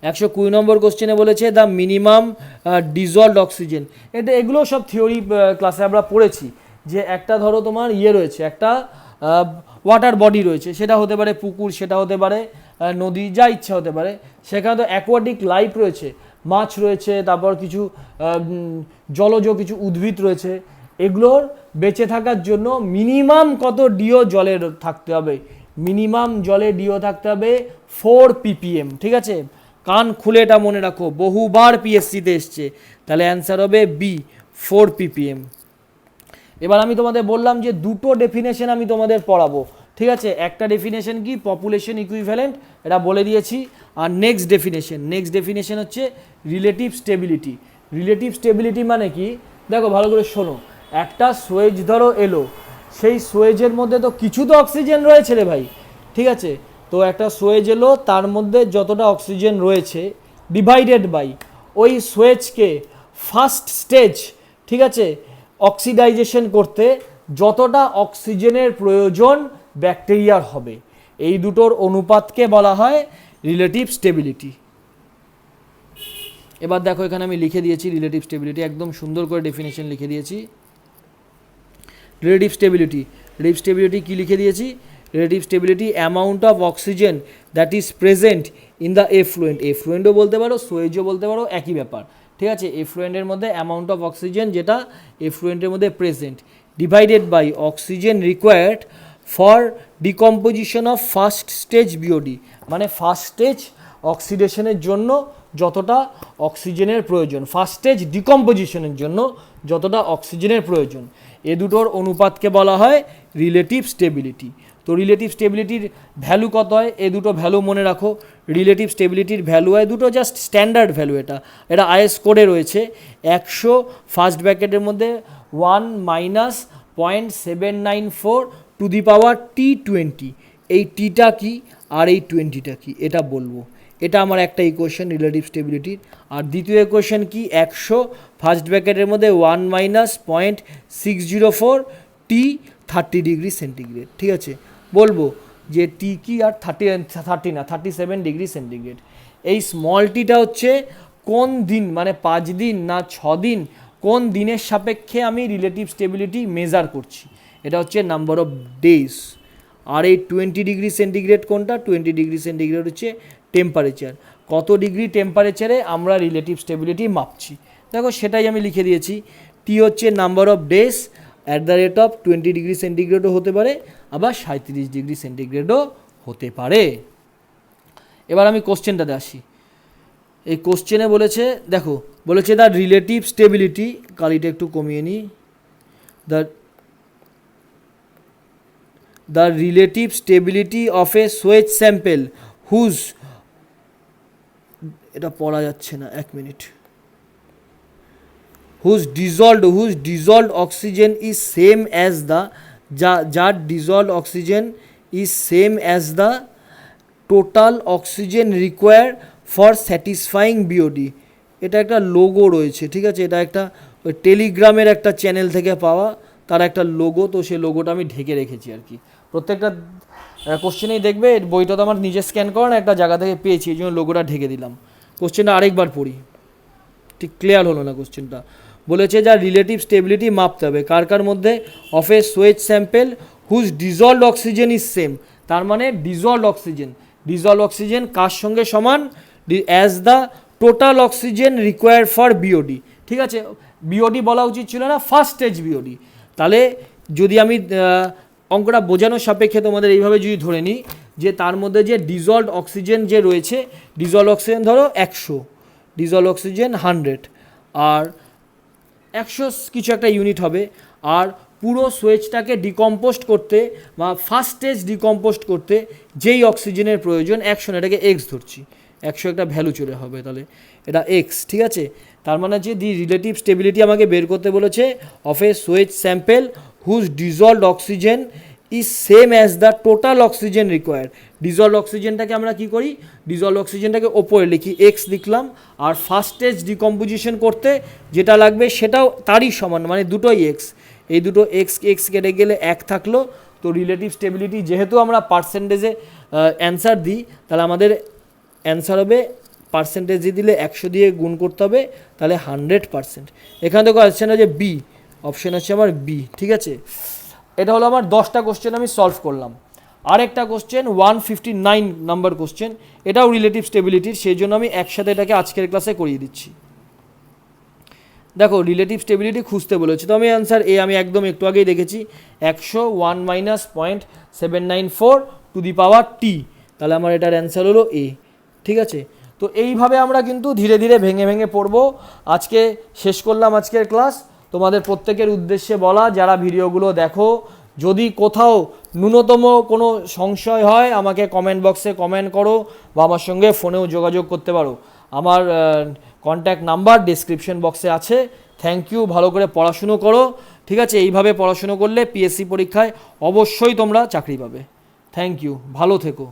120 নম্বর কোশ্চেনে বলেছে দ্য মিনিমাম ডিজলভড অক্সিজেন। এগুলো সব থিওরি ক্লাসে আমরা পড়েছি, যে একটা ধরো তোমার রয়েছে, একটা ওয়াটার বডি রয়েছে, সেটা হতে পারে পুকুর, সেটা হতে পারে নদী, যা ইচ্ছা হতে পারে, সেখানে তো অ্যাকোয়াটিক লাইফ রয়েছে, মাছ রয়েছে, তারপর কিছু জলজ কিছু উদ্ভিদ রয়েছে, এগুলোর বেঁচে থাকার জন্য মিনিমাম কত ডিও জলে থাকতে হবে, মিনিমাম জলে ডিও থাকতে হবে 4 ppm। ঠিক আছে, কান খুলে এটা মনে রাখো, বহুবার পিএসসিতে এসছে, তাহলে অ্যান্সার হবে বি, 4 ppm। এবার আমি তোমাদের বললাম যে দুটো ডেফিনেশন আমি তোমাদের পড়াবো। ঠিক আছে, একটা ডেফিনেশন কি, পপুলেশন ইকুইভ্যালেন্ট, এটা বলে দিয়েছি। আর নেক্সট ডেফিনেশন হচ্ছে রিলেটিভ স্টেবিলিটি। রিলেটিভ স্টেবিলিটি মানে কি, দেখো ভালো করে শোনো, একটা সোয়েজ ধরো এলো, সেই সোয়েজের মধ্যে তো কিছু তো অক্সিজেন রয়েছে রে ভাই। ঠিক আছে, তো একটা সোয়েজ এলো, তার মধ্যে যতটা অক্সিজেন রয়েছে ডিভাইডেড বাই ওই সোয়েজকে ফার্স্ট স্টেজ, ঠিক আছে, অক্সিডাইজেশন করতে যতটা অক্সিজেনের প্রয়োজন ব্যাকটেরিয়ার হবে, এই দুটোর অনুপাতকে বলা হয় রিলেটিভ স্টেবিলিটি। এবার দেখো এখানে আমি লিখে দিয়েছি রিলেটিভ স্টেবিলিটি, একদম সুন্দর করে ডেফিনেশন লিখে দিয়েছি। রিলেটিভ স্টেবিলিটি কি লিখে দিয়েছি, relative stability amount of oxygen that is present in the এফ্লুয়েন্টও বলতে পারো, সোয়েজও বলতে পারো, একই ব্যাপার। ঠিক আছে, এফ্লুয়েন্টের মধ্যে অ্যামাউন্ট অফ অক্সিজেন যেটা এফ্লুয়েন্টের মধ্যে present, divided by oxygen required for decomposition of first stage BOD, মানে ফার্স্ট স্টেজ অক্সিডেশনের জন্য যতটা অক্সিজেনের প্রয়োজন, ফার্স্ট স্টেজ ডিকম্পোজিশনের জন্য যতটা অক্সিজেনের প্রয়োজন, এ দুটোর অনুপাতকে বলা হয় রিলেটিভ স্টেবিলিটি। তো রিলেটিভ স্টেবিলিটির ভ্যালু কত হয়, এ দুটো ভ্যালু মনে রাখো। রিলেটিভ স্টেবিলিটির ভ্যালু হয় দুটো, জাস্ট স্ট্যান্ডার্ড ভ্যালু, এটা আইএস কোডে রয়েছে। 100 ফার্স্ট ব্র্যাকেটের মধ্যে 1 minus 0.794 two the power T20, এই টিটা কি আর এই 20টা কি এটা বলবো। এটা আমার একটা ইকুয়েশন রিলেটিভ স্টেবিলিটির। আর দ্বিতীয় ইকুয়েশন কি, 100 ফার্স্ট ব্র্যাকেটের মধ্যে 1 মাইনাস 0.604 T 30 ডিগ্রি সেন্টিগ্রেড। ঠিক আছে, বলবো যে টি কি, আর 37 ডিগ্রি সেন্টিগ্রেড। এই স্মল টিটা হচ্ছে কোন দিন, মানে 5 দিন না 6 দিন, কোন দিনের সাপেক্ষে আমি রিলেটিভ স্টেবিলিটি মেজার করছি, এটা হচ্ছে নাম্বার অফ ডেজ। আর এই 20 ডিগ্রি সেন্টিগ্রেড কোনটা, 20 ডিগ্রি সেন্টিগ্রেড হচ্ছে টেম্পারেচার, কত ডিগ্রি টেম্পারেচারে আমরা রিলেটিভ স্টেবিলিটি মাপছি। দেখো সেটাই আমি লিখে দিয়েছি, টি হচ্ছে number of days at the rate of 20 degree সেন্টিগ্রেডও হতে পারে, আবার 37 ডিগ্রি সেন্টিগ্রেডও হতে পারে। এবার আমি কোশ্চেনটাতে আসি। এই কোশ্চেনে বলেছে, দেখো বলেছে দ্য রিলেটিভ স্টেবিলিটি, কালিটা একটু কমিয়ে নিই, the relative stability of a sewage sample whose, এটা পড়া যাচ্ছে না, এক minute, whose dissolved oxygen is same as the যার dissolved oxygen is same as the total oxygen require for satisfying BOD. এটা একটা লোগো রয়েছে, ঠিক আছে, এটা একটা ওই টেলিগ্রামের একটা চ্যানেল থেকে পাওয়া, তার একটা লোগো, তো সেই লোগোটা আমি ঢেকে রেখেছি আর কি। প্রত্যেকটা কোশ্চেনেই দেখবে, বইটা তো আমার নিজে স্ক্যান করা না, একটা জায়গা থেকে পেয়েছি, এই জন্য লোগোটা ঢেকে দিলাম। কোশ্চেনটা আরেকবার পড়ি, ঠিক ক্লিয়ার হলো না কোশ্চেনটা। বলেছে যা রিলেটিভ স্টেবিলিটি মাপতে হবে কার কার মধ্যে, of a sewage sample whose dissolved oxygen is same. তার মানে ডিজলভ অক্সিজেন কার সঙ্গে সমান, as the total oxygen required for BOD. ঠিক আছে, বিওডি বলা উচিত ছিল না, ফার্স্ট স্টেজ বিওডি। তাহলে যদি আমি অঙ্কটা বোঝানোর সাপেক্ষে তোমাদের এইভাবে যদি ধরে নিই যে তার মধ্যে যে ডিজলভ অক্সিজেন যে রয়েছে, ডিজলভ অক্সিজেন ধরো 100, ডিজলভ অক্সিজেন 100, আর 100 কিছু একটা ইউনিট হবে, আর পুরো সোয়েজটাকে ডিকম্পোস্ট করতে বা ফার্স্ট স্টেজ ডিকম্পোস্ট করতে যেই অক্সিজেনের প্রয়োজন 100, এটাকে এক্স ধরছি, 100 একটা ভ্যালু চলে হবে, তাহলে এটা এক্স। ঠিক আছে, তার মানে যে দি রিলেটিভ স্টেবিলিটি আমাকে বের করতে বলেছে of a sewage sample whose dissolved oxygen is same as the total oxygen required. Dissolved অক্সিজেনটাকে আমরা কী করি, ডিজলভ অক্সিজেনটাকে ওপরে লিখি, এক্স লিখলাম, আর ফার্স্ট স্টেজ ডিকম্পোজিশন করতে যেটা লাগবে সেটাও তারই সমান, মানে দুটোই এক্স। এই দুটো এক্স কেটে গেলে 1 থাকলো। তো রিলেটিভ স্টেবিলিটি যেহেতু আমরা পার্সেন্টেজে অ্যান্সার দিই, তাহলে আমাদের অ্যান্সার হবে পার্সেন্টেজ দিলে 100 দিয়ে গুণ করতে হবে, তাহলে 100%। এখান থেকে আসছে না যে বি, অপশান হচ্ছে আমার বি। ঠিক আছে, এটা হলো আমার 10টা কোশ্চেন আমি সলভ করলাম। আরেকটা কোশ্চেন 159 নাম্বার কোশ্চেন, এটাও রিলেটিভ স্টেবিলিটির, সেই জন্য আমি একসাথে এটাকে আজকের ক্লাসে করিয়ে দিচ্ছি। দেখো রিলেটিভ স্টেবিলিটি খুঁজতে বলেছে, তো আমি অ্যান্সার এ আমি একদম একটু আগেই দেখেছি, 101 মাইনাস 0.794 টু দি পাওয়ার টি, তাহলে আমার এটার অ্যান্সার হলো এ। ঠিক আছে, তো এইভাবে আমরা কিন্তু ধীরে ধীরে ভেঙে ভেঙে পড়বো। আজকে শেষ করলাম আজকের ক্লাস। তোমাদের প্রত্যেকের উদ্দেশ্যে বলা, যারা ভিডিওগুলো দেখো, যদি কোথাও ন্যূনতম কোনো সংশয় হয় আমাকে কমেন্ট বক্সে কমেন্ট করো, বা আমার সঙ্গে ফোনেও যোগাযোগ করতে পারো। আমার কন্ট্যাক্ট নাম্বার ডেসক্রিপশন বক্সে আছে। থ্যাংক ইউ, ভালো করে পড়াশুনো করো। ঠিক আছে, এইভাবে পড়াশুনো করলে পিএসসি পরীক্ষায় অবশ্যই তোমরা চাকরি পাবে। থ্যাংক ইউ, ভালো থেকো।